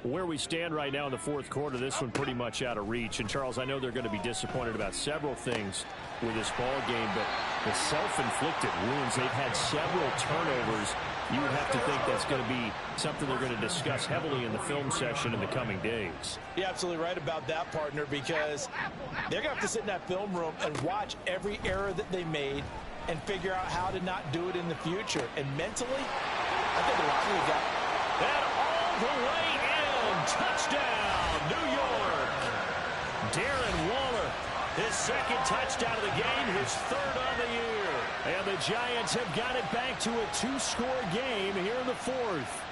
Where we stand right now in the 4th quarter, this one pretty much out of reach. And, Charles, I know they're going to be disappointed about several things with this ball game, but the self-inflicted wounds, they've had several turnovers. You would have to think that's going to be something they're going to discuss heavily in the film session in the coming days. You're absolutely right about that, partner, because they're going to have to sit in that film room and watch every error that they made and figure out how to not do it in the future. And mentally, I think a lot of you got that all the way in. Touchdown, New York. Darren Waller, his second touchdown of the game, his third on the year. And the Giants have got it back to a 2-score game here in the fourth.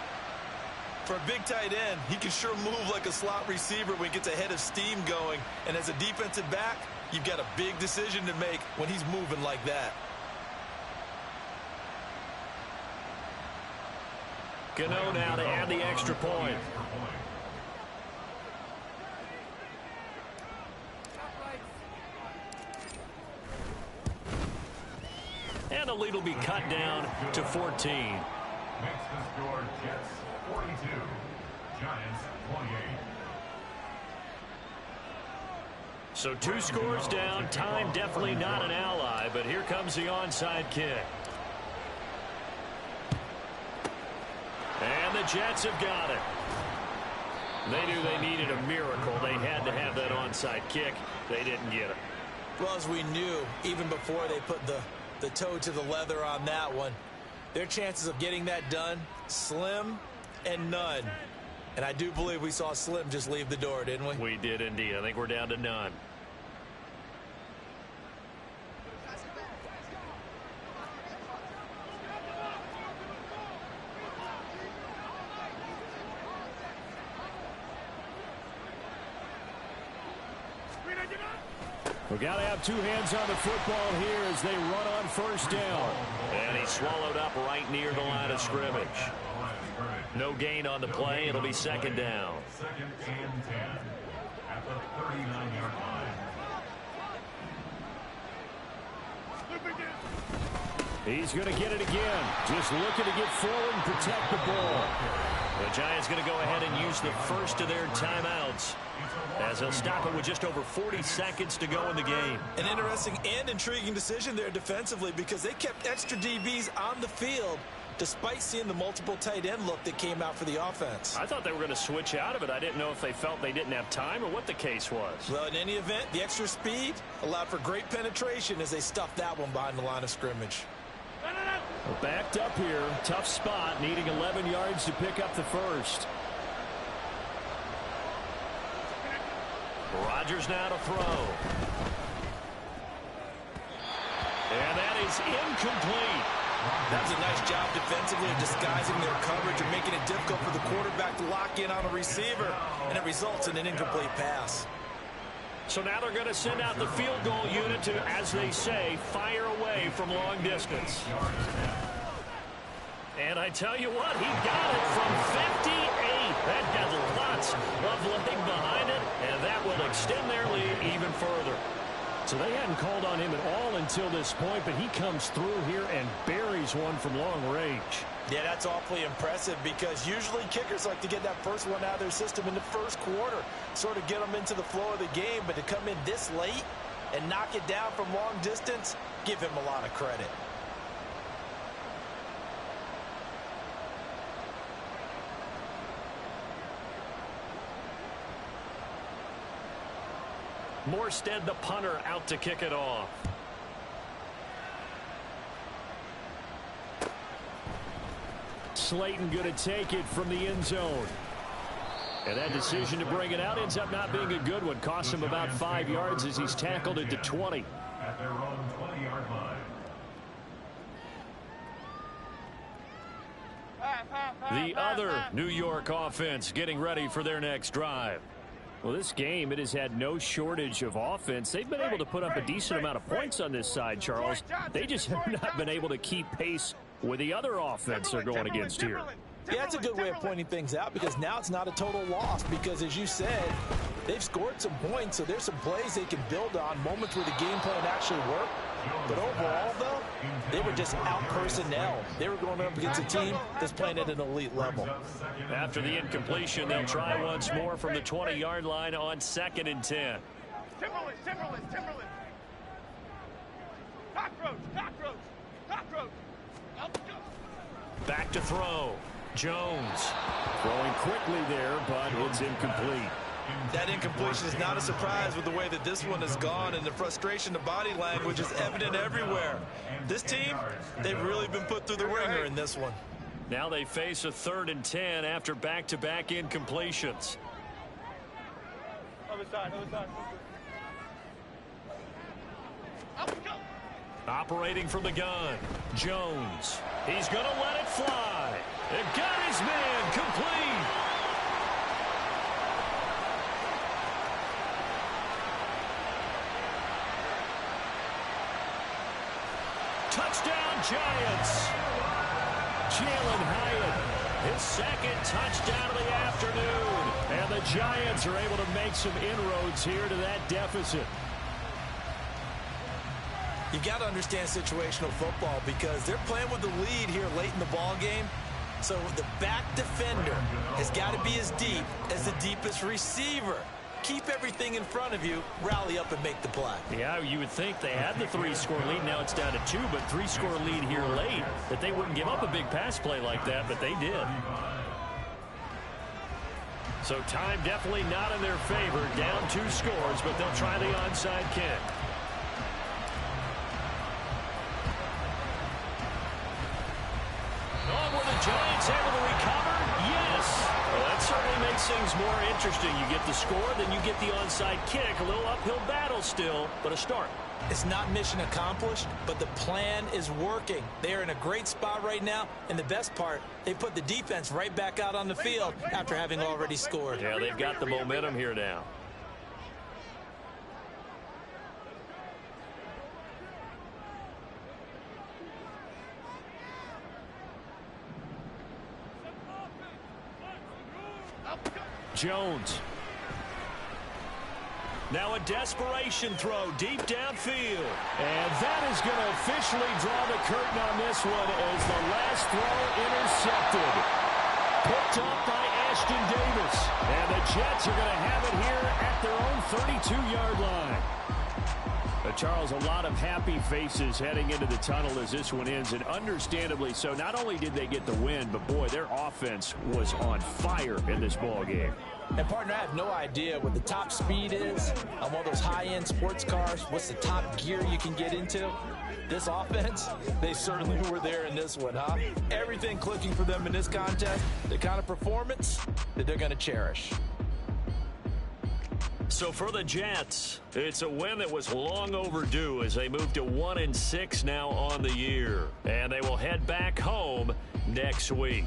For a big tight end, he can sure move like a slot receiver when he gets a head of steam going. And as a defensive back, you've got a big decision to make when he's moving like that. Gano now to add the extra point. And the lead will be cut down to 14. Makes the score Jets 42, Giants 28. So 2 scores down. Time definitely not an ally, but here comes the onside kick. And the Jets have got it. They knew they needed a miracle. They had to have that onside kick. They didn't get it. Well, as we knew, even before they put the toe to the leather on that one, their chances of getting that done, slim and none. And I do believe we saw Slim just leave the door, didn't we? We did indeed. I think we're down to none. We've got to have 2 hands on the football here as they run on first down. And he swallowed up right near the line of scrimmage. No gain on the play. It'll be second down. Second and 10 at the 39-yard line. He's going to get it again. Just looking to get forward and protect the ball. The Giants going to go ahead and use the first of their timeouts, as they'll stop it with just over 40 seconds to go in the game. An interesting and intriguing decision there defensively, because they kept extra DBs on the field despite seeing the multiple tight end look that came out for the offense. I thought they were going to switch out of it. I didn't know if they felt they didn't have time or what the case was. Well, in any event, the extra speed allowed for great penetration as they stuffed that one behind the line of scrimmage. Backed up here. Tough spot. Needing 11 yards to pick up the first. Rodgers now to throw. And that is incomplete. That was a nice job defensively of disguising their coverage and making it difficult for the quarterback to lock in on a receiver, and it results in an incomplete pass. So now they're going to send out the field goal unit to, as they say, fire away from long distance. And I tell you what, he got it from 58. That has lots of leg behind it, and that will extend their lead even further. So they hadn't called on him at all until this point, but he comes through here and buries one from long range. Yeah, that's awfully impressive, because usually kickers like to get that first one out of their system in the first quarter, sort of get them into the flow of the game, but to come in this late and knock it down from long distance, give him a lot of credit. Morstead, the punter, out to kick it off. Slayton going to take it from the end zone. And that decision to bring it out ends up not being a good one. Costs him about 5 yards as he's tackled it to 20. At their own 20-yard line. The other New York offense getting ready for their next drive. Well, this game, it has had no shortage of offense. They've been able to put up a decent amount of points on this side, Charles. They just have not been able to keep pace with the other offense they're going against here. Yeah, that's a good way of pointing things out, because now it's not a total loss, because as you said, they've scored some points, so there's some plays they can build on, moments where the game plan actually worked. But overall, though, they were just out personnel. They were going up against a team that's playing at an elite level. After the incompletion, they'll try once more from the 20-yard line on 2nd and 10. Timberland. Cockroach. Back to throw. Jones. Throwing quickly there, but it's incomplete. That incompletion is not a surprise with the way that this one has gone, and the frustration, the body language is evident everywhere. This team, they've really been put through the ringer in this one. Now they face a 3rd and 10 after back-to-back incompletions. Other side, other side. Operating from the gun, Jones. He's going to let it fly. And got his man complete. Touchdown, Giants. Jalen Hyatt, his 2nd touchdown of the afternoon. And the Giants are able to make some inroads here to that deficit. You've got to understand situational football because they're playing with the lead here late in the ball game. So the back defender has got to be as deep as the deepest receiver. Keep everything in front of you, rally up and make the play. Yeah, you would think they had the 3-score lead. Now it's down to 2, but 3-score lead here late. That they wouldn't give up a big pass play like that, but they did. So time definitely not in their favor. Down 2 scores, but they'll try the onside kick. Were the Giants able to recover? Yes. Well, that certainly makes things more interesting. You get the score, then you get the onside kick. A little uphill battle still, but a start. It's not mission accomplished, but the plan is working. They're in a great spot right now, and the best part, they put the defense right back out on the field after having already scored. Yeah, they've got the momentum here now. Jones. Now a desperation throw deep downfield. And that is going to officially draw the curtain on this one as the last throw intercepted. Picked up by Ashton Davis. And the Jets are going to have it here at their own 32-yard line. Charles, a lot of happy faces heading into the tunnel as this one ends, and understandably so. Not only did they get the win, but boy, their offense was on fire in this ball game. And partner, I have no idea what the top speed is on one of those high-end sports cars. What's the top gear you can get into? This offense, they certainly were there in this one, huh? Everything clicking for them in this contest, the kind of performance that they're going to cherish. So for the Jets, it's a win that was long overdue as they move to 1-6 now on the year. And they will head back home next week.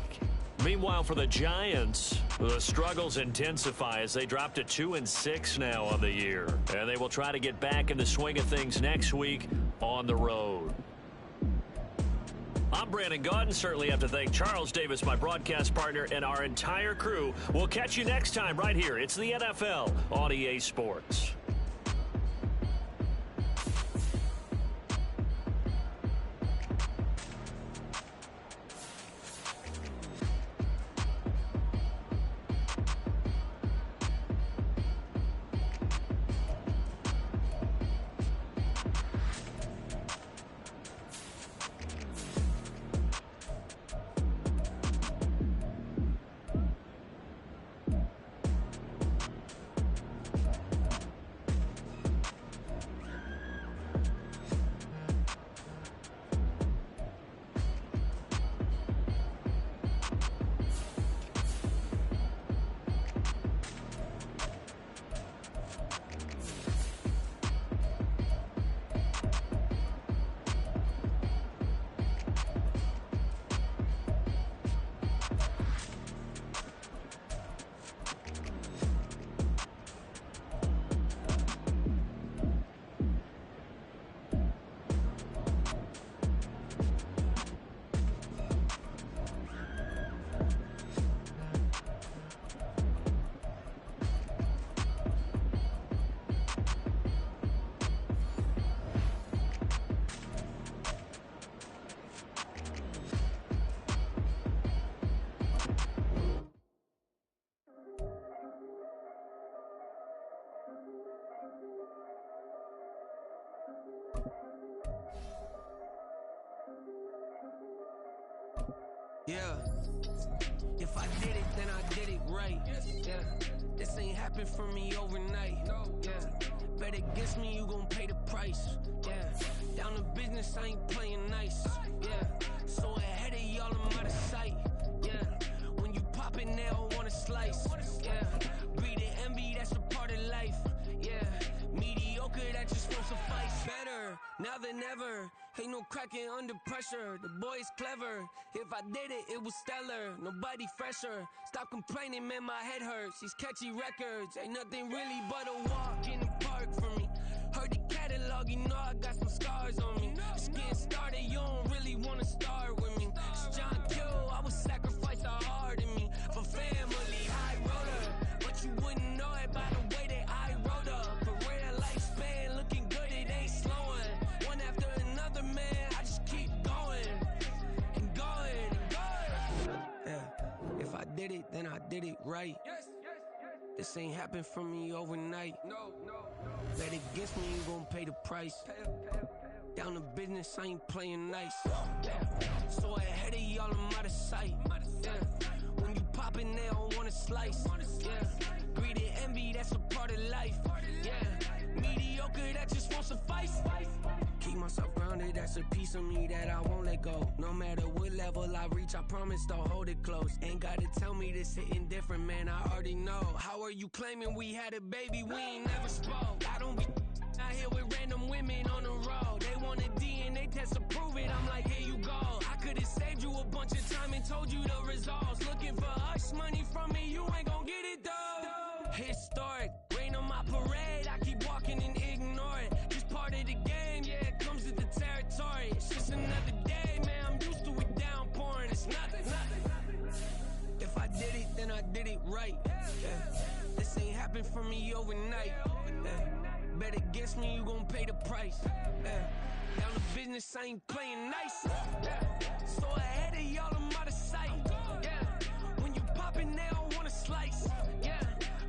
Meanwhile, for the Giants, the struggles intensify as they drop to 2-6 now on the year. And they will try to get back in the swing of things next week on the road. I'm Brandon Gaudin. Certainly have to thank Charles Davis, my broadcast partner, and our entire crew. We'll catch you next time right here. It's the NFL on EA Sports. Yeah. If I did it, then I did it right. Yeah. This ain't happened for me overnight. Yeah. Bet against me, you gon' pay the price. Yeah. Down to business, I ain't playing nice. Yeah. So ahead of y'all, I'm out of sight. Yeah. When you poppin', they don't wanna slice. Yeah. Greed and envy, that's a part of life. Yeah. Mediocre, that just won't suffice. Better now than ever. Ain't no cracking under pressure. The boy's clever. If I did it, it was stellar. Nobody fresher. Stop complaining, man, my head hurts. These catchy records ain't nothing really but a walk in the park for me. Heard the catalog, you know I got some scars on me. Just getting started, you don't really wanna start with me. It's John Kill, I would sacrifice the heart in me for family. High roller, but you wouldn't know it by the way that I wrote up. A real lifespan, looking good, it ain't slowing. One after another, man, I just keep going and going and going. Yeah, if I did it, then I did it right. This ain't happened for me overnight. Bet against me, you gon' pay the price. Down to business, I ain't playing nice. So ahead of y'all, I'm out of sight. Yeah. When you poppin', they don't wanna slice. Yeah. Greed and envy, that's a part of life. Yeah. Mediocre, that just won't suffice. Keep myself grounded, that's a piece of me that I won't let go. No matter what level I reach, I promise to hold it close. Ain't gotta tell me this hitting different, man, I already know. How are you claiming we had a baby, we ain't never spoke? I don't be out here with random women on the road. They want a DNA test to prove it, I'm like, here you go. I could've saved you a bunch of time and told you the results. Looking for hush money from me, you ain't gon' get it though. Historic, rain on my parade, I keep walking and ignore it. Just part of the game, yeah, it comes with the territory. It's just another day, man, I'm used to it downpouring. It's nothing. If I did it, then I did it right. Yeah. This ain't happened for me overnight. Yeah. Bet against me, you gon' pay the price. Yeah. Down to business, I ain't playing nice. Yeah. So ahead of y'all, I'm out of sight. Yeah. When you poppin', they don't wanna slice. Yeah.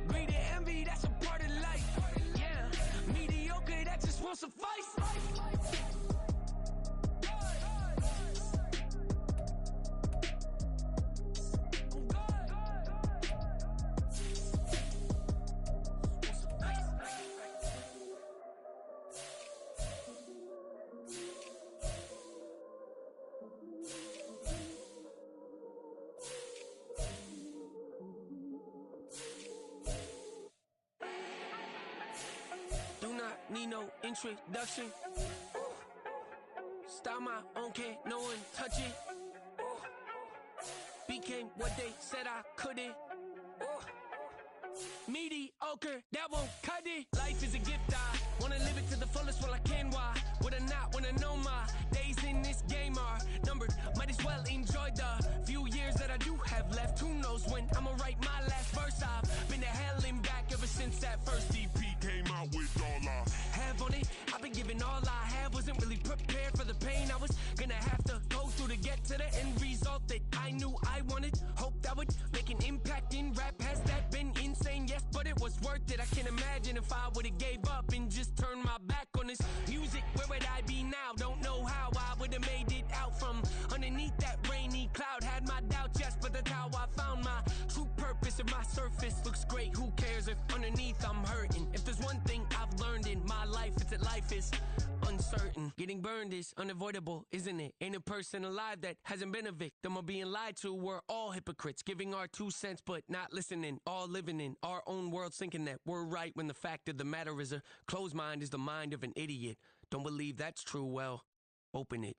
Greed and envy, that's a part of life. Yeah. Mediocre, that just won't suffice. Do not need no introduction. Style my own, can't no one touch it. Became what they said I couldn't. Mediocre, that won't cut it. Life is a gift, I wanna live it to the fullest while I can. Why would I not wanna know my days in this game are numbered? Might as well enjoy the few years that I do have left. Who knows when I'ma write my last verse? I've been to hell and back ever since that first EP came out with all I have on it. I've been giving all I have, wasn't really prepared for the pain I was gonna have to go through to get to the end result that I knew I wanted. Hoped that would make an impact in rap. Has that been insane? Yes, but it was worth it. I can't imagine if I would've gave up and just turned my back on this music. Where would I be now? Don't know how I would've made it out from underneath that rainy cloud. Had my doubts, yes, but that's how I found my true purpose. If my surface looks great, who cares if underneath I'm hurting? If there's one thing I've learned in my life, it's that life is uncertain. Getting burned is unavoidable, isn't it? Ain't a person alive that hasn't been a victim of being lied to. We're all hypocrites, giving our 2 cents but not listening. All living in our own world, thinking that we're right when the fact of the matter is a closed mind is the mind of an idiot. Don't believe that's true? Well, open it.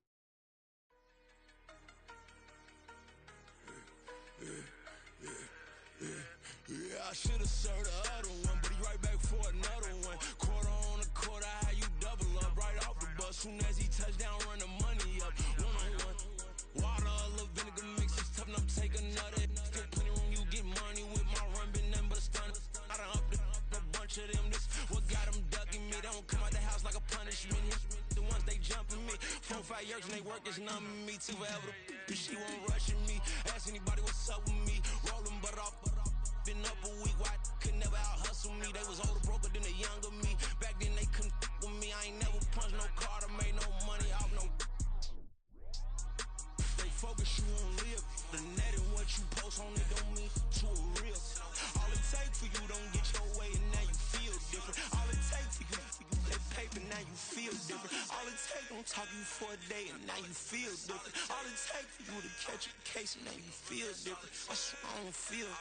Yeah, I should've served the other one, but he right back for another one. Quarter on a quarter, how you double up right off the bus. Soon as he touch down, run the money up. One-on-one. Water, a little vinegar mix, it's tough enough to take another. Still plenty room, you get money with my run, been nothing but a stun. I done up a bunch of them, this what got them ducking me. They don't come out the house like a punishment. The ones they jumping me. 4 or 5 years and they work is numbing me. Too forever, she won't rushing me. Ask anybody what's up with me. Rolling butt off. Been up a week, why could never out hustle me? They was older, broker than the younger me. Back then they couldn't with me. I ain't never punched no card or made no money off no. Stay focused, you won't live. The for a day and now you feel different. All it takes for you to catch a case and now you feel different. I swear I don't feel.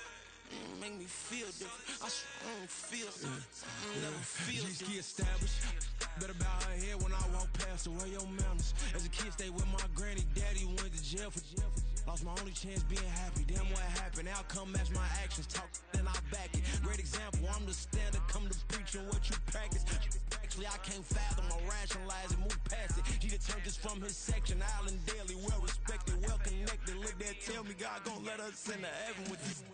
Make me feel different. I swear I don't feel. Never feel different. G-ski established. Better bow her head when I walk past her. Where your manners? As a kid, stayed with my granny. Daddy went to jail for lost my only chance being happy. Damn, what happened? Outcome match my actions. Talk, then I back it. Great example. I'm the standard. Come to preaching what you practice. Actually, I can't fathom or rationalize it. Move past it. G turned this from his section. Island daily, well respected, well connected. Look there, tell me God gon' let us into heaven with this.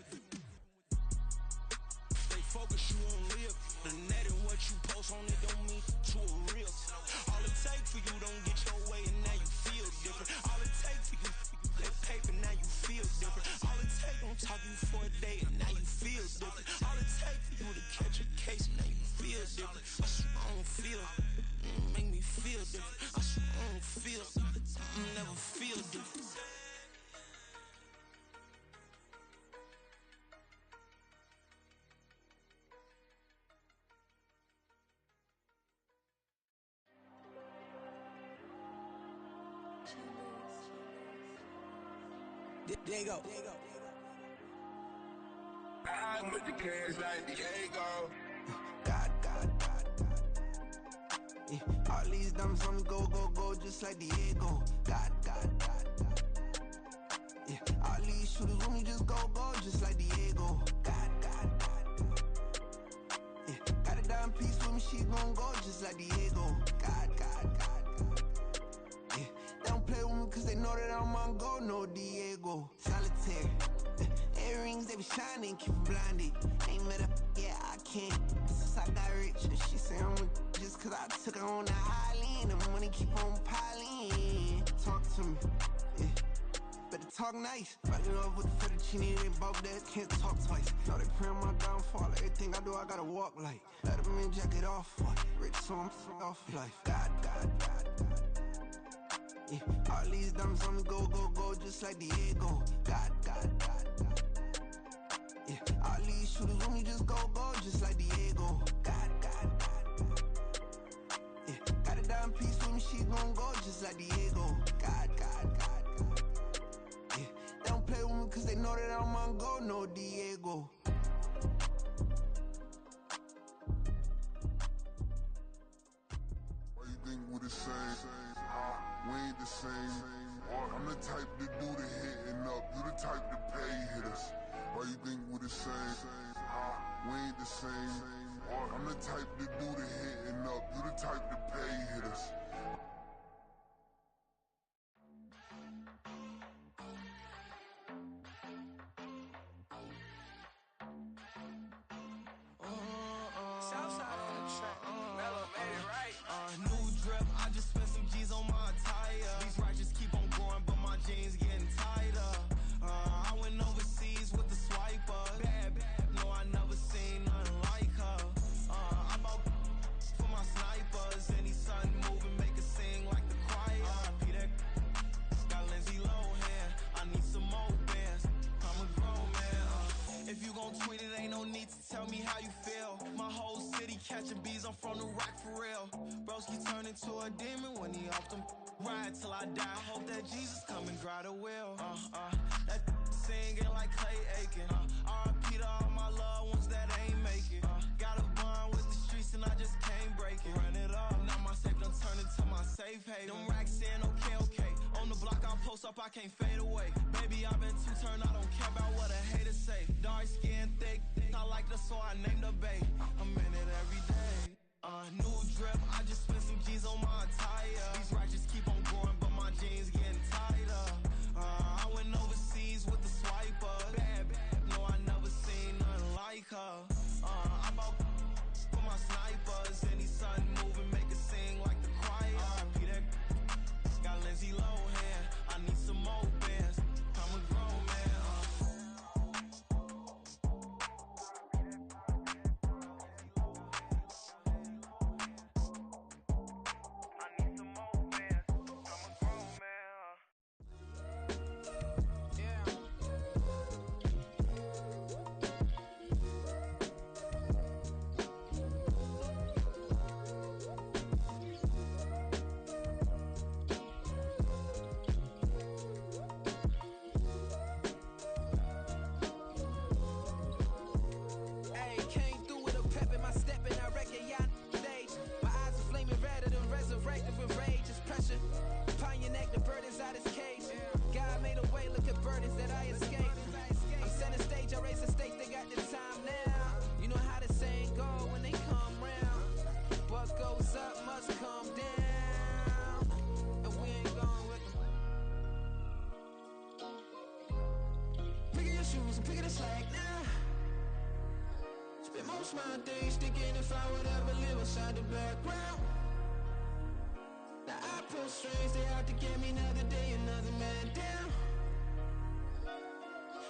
Stay focused, you won't live. The net and what you post on it don't mean to a real. All it takes for you don't get your way and now you feel different. All it takes for you that paper, now you feel different. All it takes don't talk you for a day and now you feel different. All it takes for you to catch a case and now you feel different. I swear I don't feel. Make me feel different. I swear I don't feel. Never feel different. There you go. I'm with the cash like Diego. God. Yeah. All these dumps on me go, just like Diego. God. Yeah. All these shooters on me just go, just like Diego. God. Yeah. Got a dime piece with me, she gon' go just like Diego. God. Yeah. They don't play with me cause they know that I'm on go, no Diego. Solitaire. Earrings, they be shining, keep blinded. Ain't met up, yeah, I can't. Since I got rich, and she say I'm a just cause I took her on the island. The money keep on piling. Talk to me, yeah. Better talk nice. Fall in love with the fettuccine, they both that can't talk twice. Know they pray on my downfall. Everything I do, I gotta walk like. Let them in, jacket off. Rich, so I'm off life. God. Yeah. All these dumps on me go, just like Diego. God. Yeah. All these shooters on me just go, just like Diego. God. Yeah. Got a dime piece with me, she gon' go just like Diego. God. Yeah. They don't play with me cause they know that I'm on go, no Diego. Why you think we the same? We ain't the same. I'm the type to do the hitting up. You the type to pay hitters. Why you think we the same? We ain't the same. I'm the type to do the hitting up. You the type to pay hitters. Southside on the track. Mellow made it right. New drip, I just spent some G's on my attire. These righteous keep on growing, but my jeans getting tighter. I went overseas with the swiper. Bad, no, I never seen nothing like her. I bought for my snipers. Any sun moving, make it sing like the choir. Peter got Lindsay Lohan. I need some more bands. I'm a grown man. If you gon' tweet it, ain't no need to tell me how you feel. My whole city catching bees, I'm from the rock for real. Broski turn into a demon when he off them. Ride till I die. I hope that Jesus come and dry the wheel. That singing like Clay Aiken. R.I.P. to all my loved ones that ain't make it. Got a bond with the streets and I just can't break it. Run it up, now my safe done turn into my safe haven. Them racks in, okay. On the block I post up, I can't fade away. Baby, I've been too turned, I don't care about what a hater say. Dark skin, thick, I like the so I named a bae. I'm in it every day. New drip, I just spent some G's on my attire. These righteous keep on growing, but my jeans getting tighter. I went overseas with the swiper. Bad, no, I never seen nothing like her. I bought for my snipers. Any sun moving, make it sing like the choir. Peter got Lindsay Lohan. I need some more bands. I'm a grown shoes and picking the slack now. Spend most of my days thinking if I would ever live inside the background. Now I pull strings, they out to get me another day, another man down.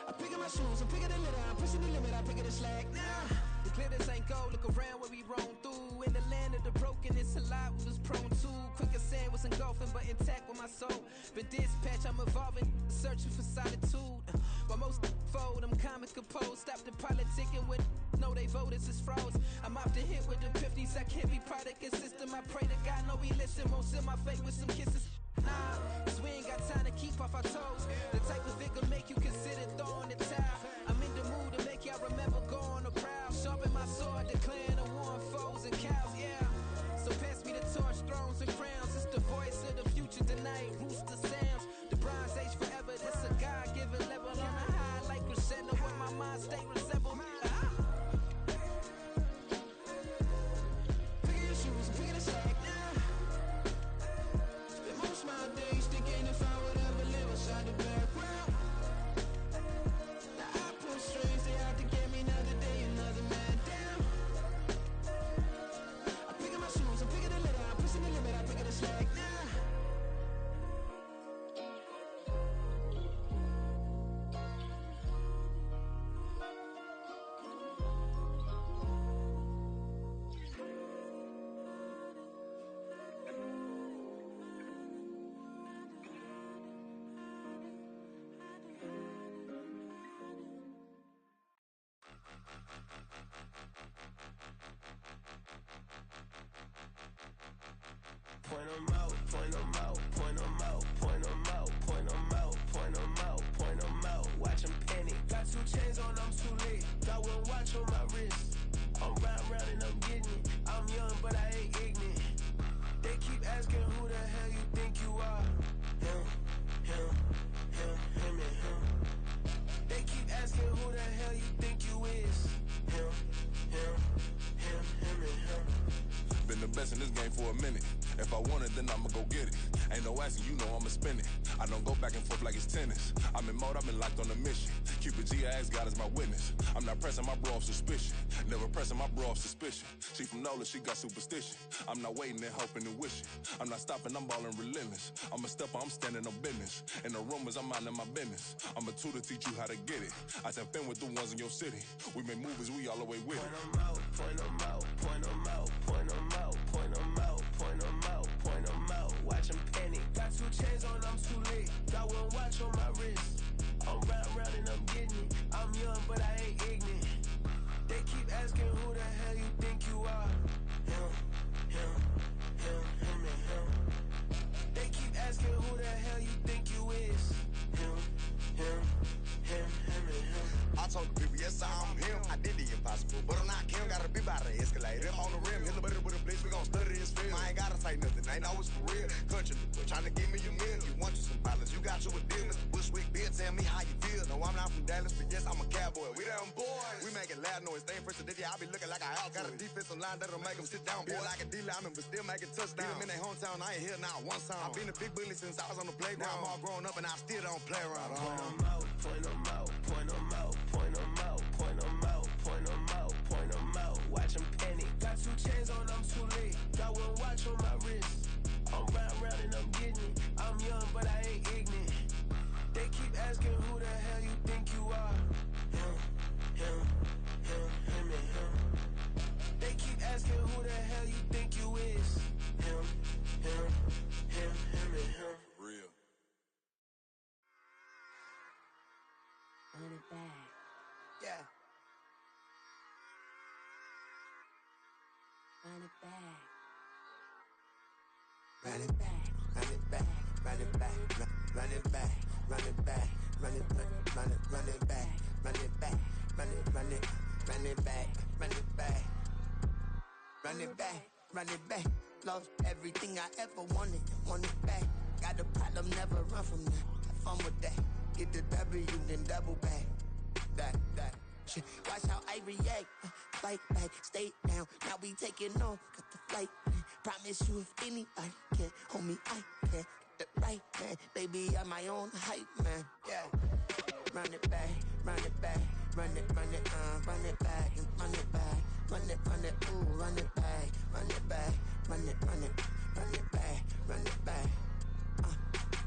I'm picking my shoes, I'm picking the litter, I'm pushing the limit, I'm picking the slack now. The glitters ain't gold, look around where we roam through. In the land of the broken, it's a lot we was prone to. Quicker sand was engulfing, but intact with my soul. But dispatch, I'm evolving, searching for solitude. While most fold, I'm calm and composed. Stop the politicking with no, they voters is froze. I'm off the hit with the 50s, I can't be product and system. I pray to God, no, he listen, won't send my face with some kisses. Nah, cause we ain't got time to keep off our toes. The type of vigor make you consider throwing the towel. I'm in the mood to make y'all remember going to proud. Sharpen my sword, declaring the war on foes and cows, yeah. So pass me the torch, thrones and crowns. It's the voice of the future tonight, rooster sounds. The bronze age forever, this a God-given level. On a high like crescendo, where my mind state resemble. Pick your shoes and pick the slack now. Spend most of my days thinking if I would ever live inside the background. Now I pull strings, they out to get me another day, another man down. I'm picking my shoes, I'm picking the litter, I'm pushing the limit, I'm picking the slack now. Point 'em out, point 'em out, point 'em out, point 'em out, point 'em out, point 'em out, point 'em out. Watch 'em panic. Got 2 chains on, I'm too late. Got 1 watch on my wrist. I'm round and I'm getting it. I'm young, but I ain't ignorant. They keep asking who the hell you think you are. Him, and him. They keep asking who the hell you think you is. Him, and him. Been the best in this game for a minute. If I want it, then I'ma go get it. Ain't no asking, you know I'ma spin it. I don't go back and forth like it's tennis. I'm in mode, I've been locked on a mission. Cupid G, I ask God as my witness. I'm not pressing my bro off suspicion. Never pressing my bro off suspicion. She from Nola, she got superstition. I'm not waiting and hoping and wishing. I'm not stopping, I'm balling relentless. I'm a stepper, I'm standing on business. In the rumors, I'm minding my business. I'm a tutor, teach you how to get it. I said, been with the ones in your city. We make movies, we all the way with it. Point 'em out, point 'em out, point 'em out, point 'em out, point 'em out, point 'em out, point 'em out. Watch 'em panic. Got 2 chains on, I'm too late. Got 1 watch on my wrist. I'm round and I'm getting it. I'm young, but I ain't ignorant. They keep asking who the hell you think you are. Him, and him. They keep asking who the hell you think you is. Him, and him. I told the people, yes, I'm him. I did the impossible, but I'm not Kim. Gotta be by the escalator. If on the rim, hit the butter with a blitz, we gon' study this film. I ain't gotta say nothing, ain't always for real. Country people trying to give me a meal. You want you some violence, you got you a deal. Mr. Bushwick, Bill, tell me how you feel. No, I'm not from Dallas, but yes, I'm a cowboy. We them boys. We making loud noise. Staying president, yeah, I be looking like a house. Got a defensive line that'll make them sit down. Feel like a D-lineman, but still making touchdowns. Beat them in their hometown, I ain't here now one time. I've been a big bully since I was on the playground. Now I'm all grown up and I still don't play around. Point 'em out, point 'em out, point 'em out, point 'em out, point 'em out, point 'em out, point 'em out. Watch 'em panic. Got 2 chains on, I'm too late. Got 1 watch on my wrist. I'm round and I'm getting it. I'm young, but I ain't ignorant. They keep asking who the hell you think you are. Him, and him. They keep asking who the hell you think you is. Him, and him. Real. Run it back. Yeah. Run it back. Run it back. Run it back. Run it back. Run it back. Run it back. Run it back. Run it back. Run it back. Run it back. Run it back. Run it back. Run it back. Run it back. Lost everything I ever wanted. Want it back. Got a problem, never run from that. Have fun with that. Get the W, then double back. That. Shit. Watch how I react. Fight back, stay down. Now we taking on. Got the flight. Promise you if anybody can hold me, I can. Get the right man. Baby, I'm my own hype man. Yeah. Run it back. run it back, run it back, and run it back, run it, ooh, run it back, run it back, run it back, run it back.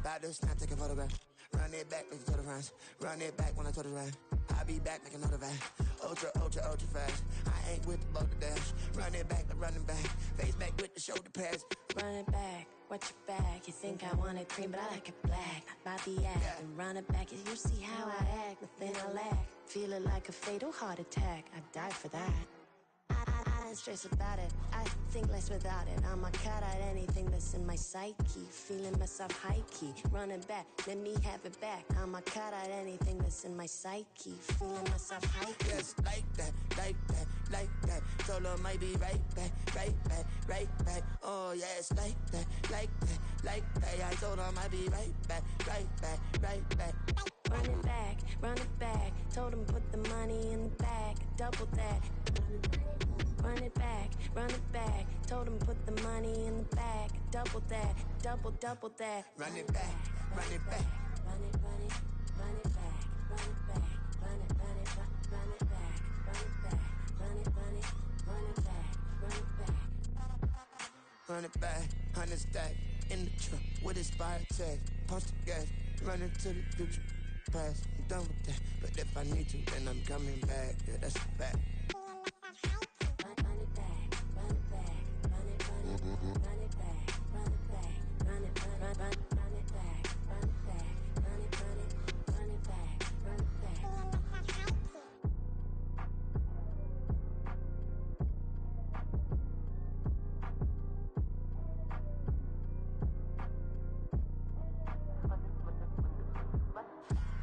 About to snap, take a photograph. Run it back, make it to the runs. Run it back when I told it right. I'll be back, make another back. Ultra, ultra, ultra fast. I ain't with the boat to dash. Run it back, like running back. Face back with the shoulder pads. Run it back, watch your back. You think I want it cream, but I like it black. Not the act, yeah. And run it back. You see how I act, nothing I lack. Feeling like a fatal heart attack. I'd die for that. I ain't stressed about it. I think less without it. I'ma cut out anything that's in my psyche. Feeling myself high key. Running back, let me have it back. I'ma cut out anything that's in my psyche. Feeling myself high key. Yes, like that, like that, like that. Solo might be right back, right back, right back. Oh yes, like that, like that, like that. I told her I might be right back, right back, right back. Run it back, run it back. Told him put the money in the bag, double that. Run it back, run it back. Told him put the money in the bag, double that, double that. Run it back, run it back. Run it, run it, run it back, run it back, run it, run it, run it back, run it back, run it, run it, run it back, run it back. Run it back, 100 stack in the trunk with expired tag. Punch the gas, run into the future. Past, I'm done with that. But if I need to, then I'm coming back. Yeah, that's a fact. Run it back, run it back, run it, run it, run it back, run it back, run it, run it back, run it back, run it, run it back, run it back.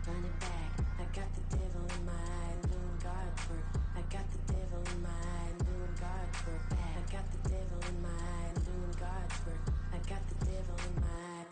Run it back, I got the devil in my eye, I'm doing God's work. I got the devil in my eye, I'm doing God's work. I got the devil in my eye, I'm doing God's work. I got the devil in my eye.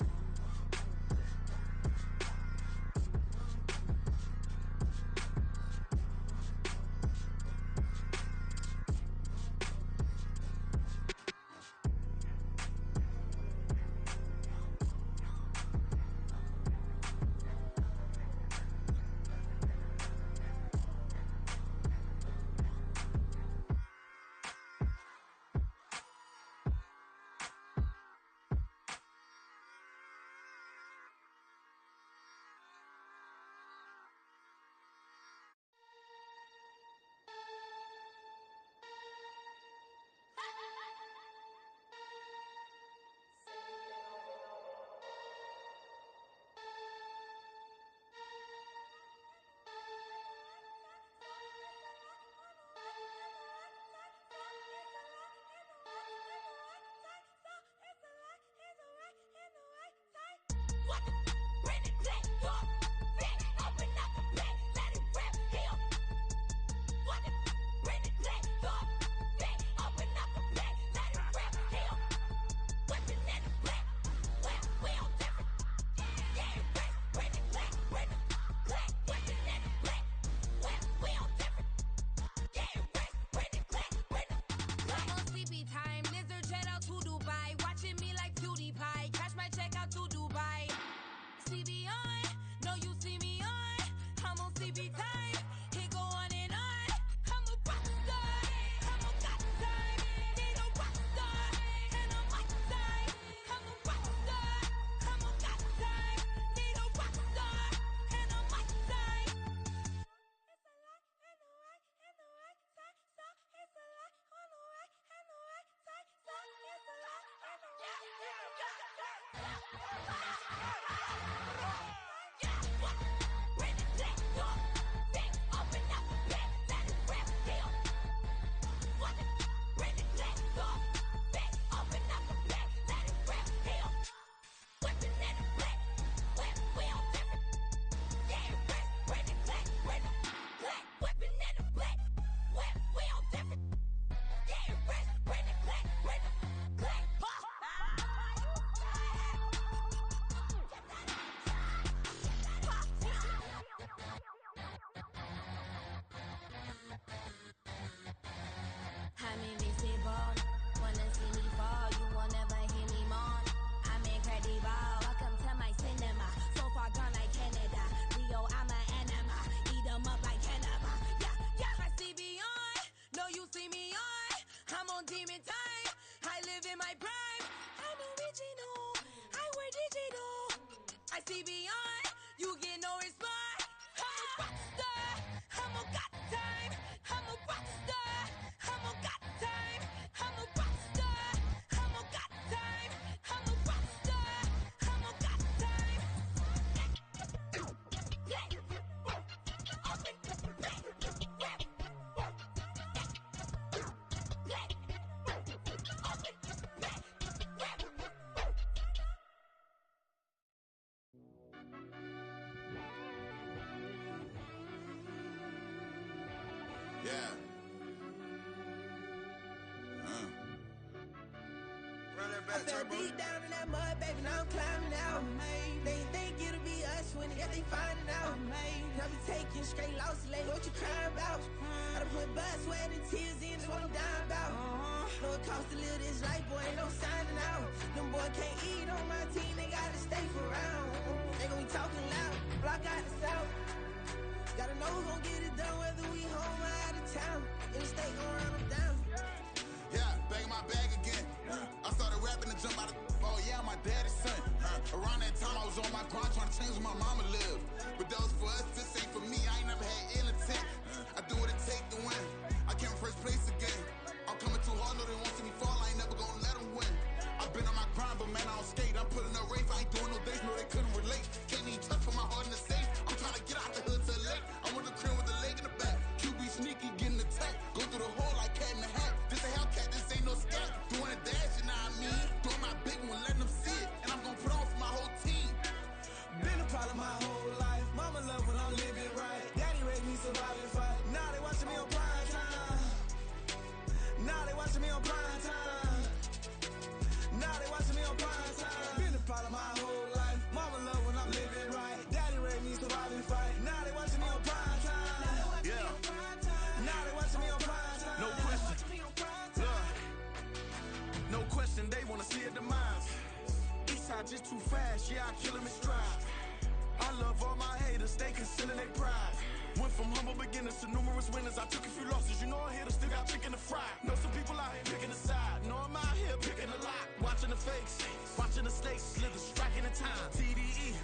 on demon time. I live in my prime. I'm original. I wear digital. I see beyond. You get no response. I'm a rock star. I'm a got time. I'm a rock star. I'm a got time. I'm a rock star. I'm a got time. I'm a rock star. I'm a got time. Yeah. I fell deep down in that mud, baby, now I'm climbing out. They think it'll be us when they finding out. I be taking straight losses, like what you crying about? I done put blood, sweat, and tears in, that's what I'm dying about. Know it costs to live this life, boy, ain't no signing out. Them boy can't eat on my team, they gotta stay for round. They gon' be talking loud, block out the south. Gotta know who gon' get it done, whether we home or out of town. In the state gon' run them down. Yeah, back in my bag again. I started rapping to jump out of. Oh yeah, my daddy's son. Around that time I was on my grind trying to change where my mama lived. But that was for us, this ain't for me. I ain't never had ill intent. I do what it take to win. I came first place again. I'm coming too hard, no they won't see me fall. I ain't never gonna let them win. I've been on my grind, but man I don't skate. I'm putting up race, I ain't doing no days, no they couldn't relate. Can't even touch for my heart in the safe. I'm trying to get out the hood to the lake. I want the crib with the leg in the back. QB sneaky, getting attacked. Go through the hole like cat in the hat. This a Hellcat, this ain't no scat. Doing a dash, you know what I mean? Doing my big one, letting them see it. And I'm gonna put on for my whole team. Been a problem my whole life. Mama love when I'm living right. Daddy raised me survive and fight. Now they watching me on prime time. Now they watching me on prime time. Now they watching me on prime time. Been a problem my whole life. Mama love when I'm living right. Daddy raised me survive and fight. Now they watching me on prime time. Yeah. Now they watching me on prime time. No question. No question, they wanna see a demise. Eastside just too fast, yeah, I kill him in stride. I love all my haters, they concealing their pride. Went from humble beginners to numerous winners. I took a few losses, you know I hit still got chicken to fry. Know some people out here picking a side. Know I'm out here picking a lot. Watching the fakes, watching the snakes slither, striking the time. TDE,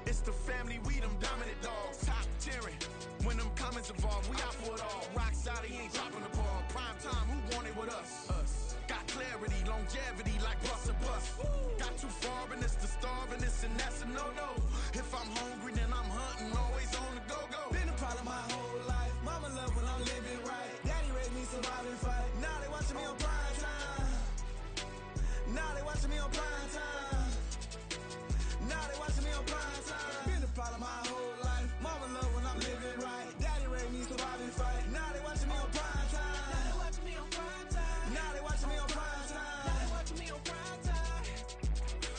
it's the family, we them dominant dogs. Top tiering, when them comments involved, we out for it all. Rock solid, he ain't dropping the ball. Prime time, who want it with us? Got clarity, longevity, like bus and bus. Got too far and it's the starving, this and that's a no-no. If I'm hungry, then I'm hunting, always on the go-go. Been a problem my whole life. Mama love when I'm living right. Daddy raised me survive and fight. Now they watching me on prime time. Now they watching me on prime time. Now they watching me on prime time. Been a problem my whole life. Mama love when I'm living right. Daddy raised me survive and fight. Now they watching me on prime time. Now they watching me on prime time. Now they watching me on prime time. Now they watching me on prime time.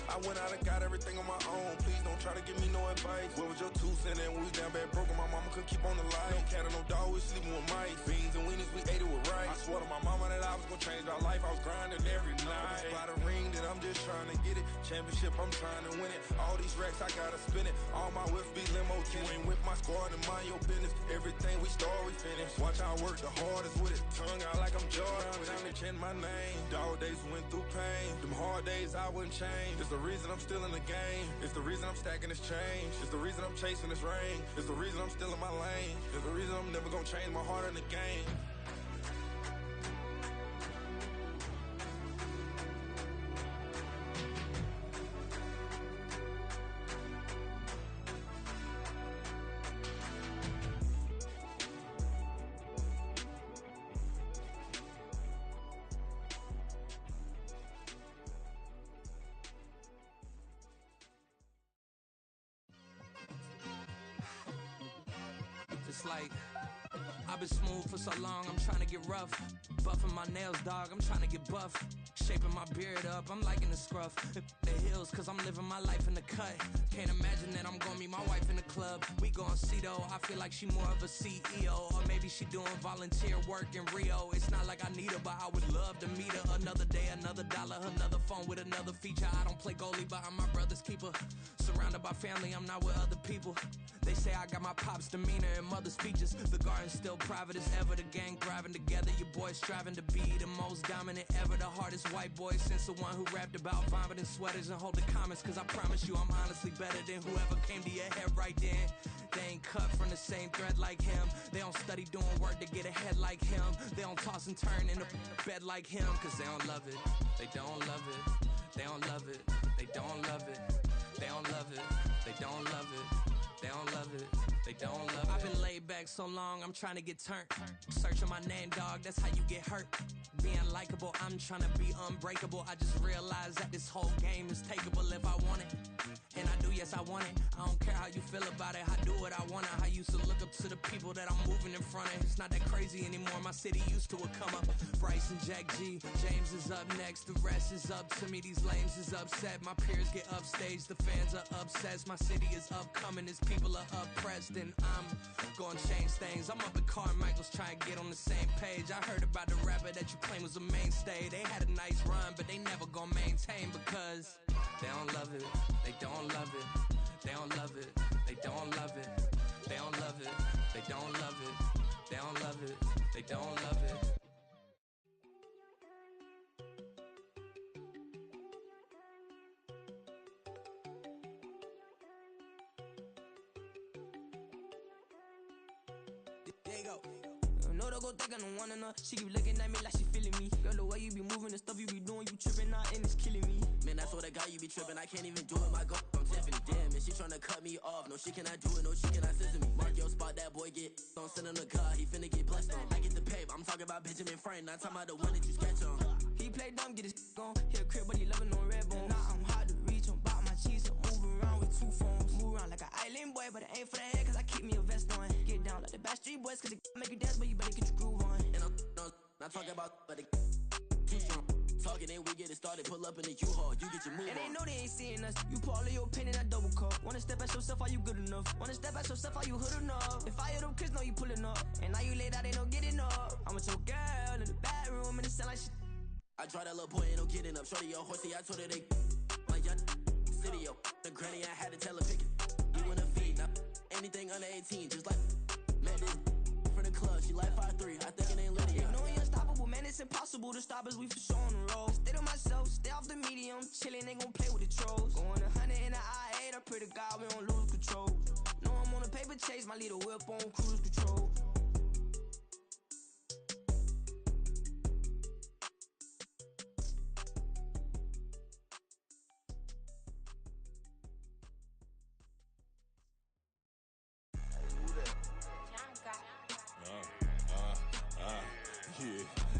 I went out and got everything on my own. Please don't try to give me no advice. What was your 2 cents? And when we down bad broke, my mama couldn't keep on the light. No cat or no dog, we sleeping with mice. Beans and weenies, we ate it with rice. I swore to my mama that I was gonna change my life. I was grinding every night. By the ring that I'm just trying to get it. Championship, I'm trying to win it. All these racks, I gotta spin it. All my whips be limo. You ain't with my squad and mind your business. Everything we start, we finish. Watch how I work the hardest with it. Tongue out like I'm Jordan. Time to change my name. Dog days went through pain. Them hard days I wouldn't change. It's the reason I'm still in the game. It's the reason I'm stacking this change. It's the reason I'm chasing this rain. It's the reason I'm still in my lane. It's the reason I'm never gonna change my heart in the game. It's like I've been smooth for so long, I'm trying to get rough. Buffing my nails, dog, I'm trying to get buff. Shaping my beard up, I'm liking the scruff. The hills bills, cause I'm living my life in the cut. Can't imagine that I'm gonna meet my wife in the club. We gon' see though, I feel like she more of a CEO. Or maybe she doing volunteer work in Rio. It's not like I need her, but I would love to meet her. Another day, another dollar, another phone with another feature. I don't play goalie, but I'm my brother's keeper. Surrounded by family, I'm not with other people. They say I got my pop's demeanor and mother's features. The garden's still private as ever. The gang thriving together. Your boys striving to be the most dominant ever. The hardest white boy since the one who rapped about vomiting sweaters and hold the comments. Cause I promise you I'm honestly better than whoever came to your head right then. They ain't cut from the same thread like him. They don't study doing work to get ahead like him. They don't toss and turn in the bed like him. Cause they don't love it. They don't love it. They don't love it. They don't love it. They don't love it. They don't love it. They don't love it. They don't love it. I've been laid back so long, I'm trying to get turned. Searching my name, dog, that's how you get hurt. Being likable, I'm trying to be unbreakable. I just realized that this whole game is takeable if I want it. And I do, yes, I want it. I don't care how you feel about it. I do what I want. I used to look up to the people that I'm moving in front of. It's not that crazy anymore. My city used to come up. Bryce and Jack G. James is up next. The rest is up to me. These lames is upset. My peers get upstage. The fans are obsessed. My city is upcoming. These people are oppressed. And I'm gonna change things. I'm up at Carmichael's trying to get on the same page. I heard about the rapper that you claim was a mainstay. They had a nice run, but they never gonna maintain because they don't love it. They don't love it. They don't love it. They don't love it. They don't love it. They don't love it. They don't love it. They don't love it. There you go. No, don't go thinking I'm one enough. She keep looking at me like she feeling me. Girl, the way you be moving, the stuff you be doing, you tripping out and it's killing me. Man, that's what I got, you be tripping. I can't even do it, my go. I'm Tiffany. Damn, and she tryna cut me off. No, she cannot do it, no, she cannot scissor me. Mark your spot, that boy get on. Send him to God, he finna get blessed on. I get the pay, I'm talking about Benjamin Franklin, not talking about the one that you sketch on. He play dumb, get his on. Hit a crib, but he loving on red bone. Now I'm hard to reach, I'm bout my cheese. Move around with two phones. Move around like an island boy, but it ain't for the head, cause I keep me a vest on. Get down like the Backstreet Boys, cause it make you dance, but you better get your groove on. And I'm not talking about, but it too strong. Talking and we get it started, pull up in the U-Haul, you get your move and on. they know they ain't seeing us. You put all of your opinion, I double cup. Wanna step at yourself, are you good enough? Wanna step at yourself, are you hood enough? If I hear them kids, know you pulling up. And now you laid out, they don't get enough. I'm with your girl in the bedroom, and it sound like shit. I draw that little boy, ain't no getting up. Shorty, your horsey, I told her they my young city, yo. The granny, I had to tell her pick it. You wanna feed, now anything under 18, just like Madden. From the club, she like 5'3", I think it ain't Lydia. You know we unstoppable, man, it's impossible to stop us, we for sure on the road. Stay to myself, stay off the medium, chillin', they gon' play with the trolls. Going 100 in the I-8, I pray to God we don't lose control. Know I'm on a paper chase, my little whip on cruise control.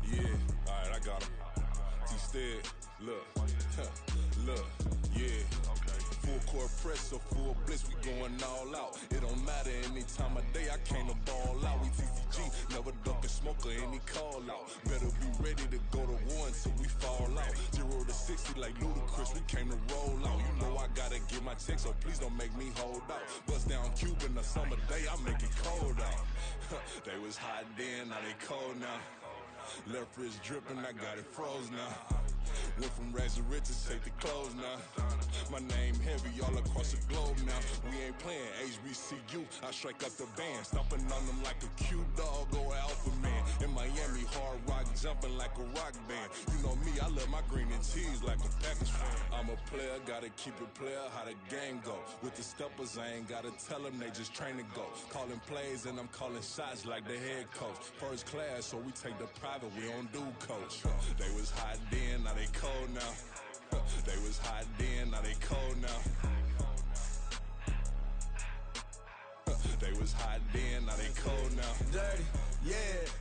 Yeah, alright, I got him. T-Stead, look, yeah. Full court press, so full blitz, we going all out. It don't matter any time of day, I came to ball out. We TCG, never duck a smoker, any call out. Better be ready to go to war until we fall out. 0 to 60 like Ludacris, we came to roll out. You know I gotta get my check, so please don't make me hold out. Bust down Cuban, a summer day, I make it cold out. They was hot then, now they cold now. Left wrist dripping, I got it froze now. Went from rags to riches, take the clothes now. My name heavy all across the globe now. We ain't playing HBCU, I strike up the band. Stomping on them like a cute dog or alpha man. In Miami, hard rock jumping like a rock band. You know me, I love my green and cheese like a Packers fan. I'm a player, gotta keep it player, how the game go. With the steppers, I ain't gotta tell them, they just train to go. Calling plays and I'm calling shots like the head coach. First class, so we take the private, we don't do coach. They was hot then, now they cold now. They was hot then, now they cold now. They was hot then, now they cold now. Dirty, yeah,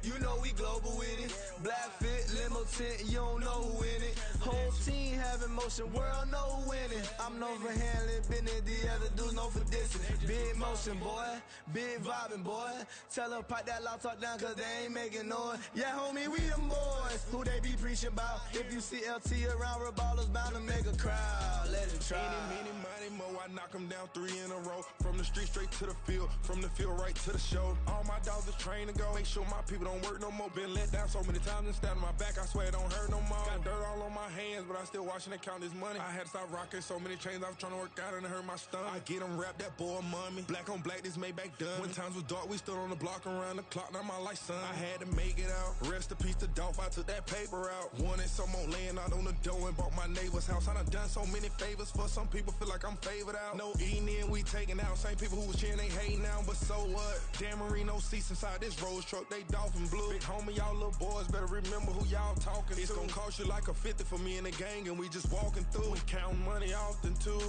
you know we global with it. Black fit, limo tint, you don't know who in it. Whole team having motion, world no winning. I'm known for handling business, the other dudes known for dissing. Big motion, boy, big vibing, boy. Tell her pipe that loud talk down, cause they ain't making noise. Yeah, homie, we them boys, who they be preaching about. If you see LT around, Reballo's bound to make a crowd. Let it try. Eeny, meeny, miny, mo, I knock them down 3 in a row. From the street straight to the field, from the field right to the show. All my dogs are trained to go. Make sure my people don't work no more. Been let down so many times and stand on my back, I swear it don't hurt no more. Got dirt all on my hands, but I still watching and count this money. I had to stop rocking so many chains, I was trying to work out and it hurt my stomach. I get them wrapped, that boy mommy. Black on black, this Maybach done. When times was dark, we stood on the block around the clock, now my life son. I had to make it out. Rest in peace to Dolph, I took that paper out. Wanted some more laying out on the dough and bought my neighbor's house. I done done so many favors for some people, feel like I'm favored out. No eating in, we taking out. Same people who was cheering, they hating now, but so what? Dan Marino seats inside this Rolls truck, they dolphin blue. Big homie, y'all little boys better remember who y'all talking to. It's gonna cost you like a 50 for me and the gang, and we just walking through. We counting money often too.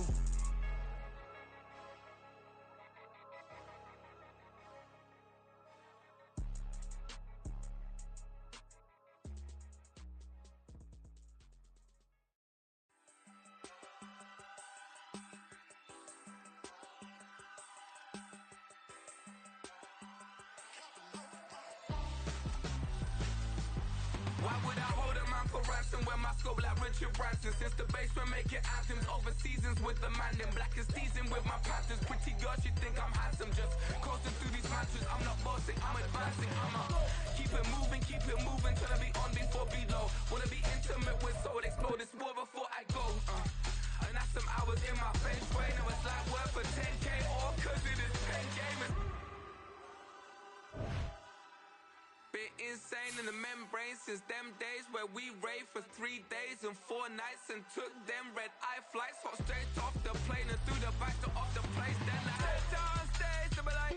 Why would I hold a man for ransom when my scope like Richard Branson? Since the basement making anthems over seasons with the man, then black is seasoned with my patterns. Pretty girls, you think I'm handsome, just coasting through these matches. I'm not bossing, I'm advancing. Keep it moving, trying to be on before below. Wanna be intimate with soul, explore this war before I go. And that's some hours in my feng shui. Now it's like work for 10K, all cause it is pen gaming. Been insane in the membrane since them days where we raved for 3 days and 4 nights and took them red eye flights, hot straight off the plane and through the back door of the place. Then I head on stage to be like,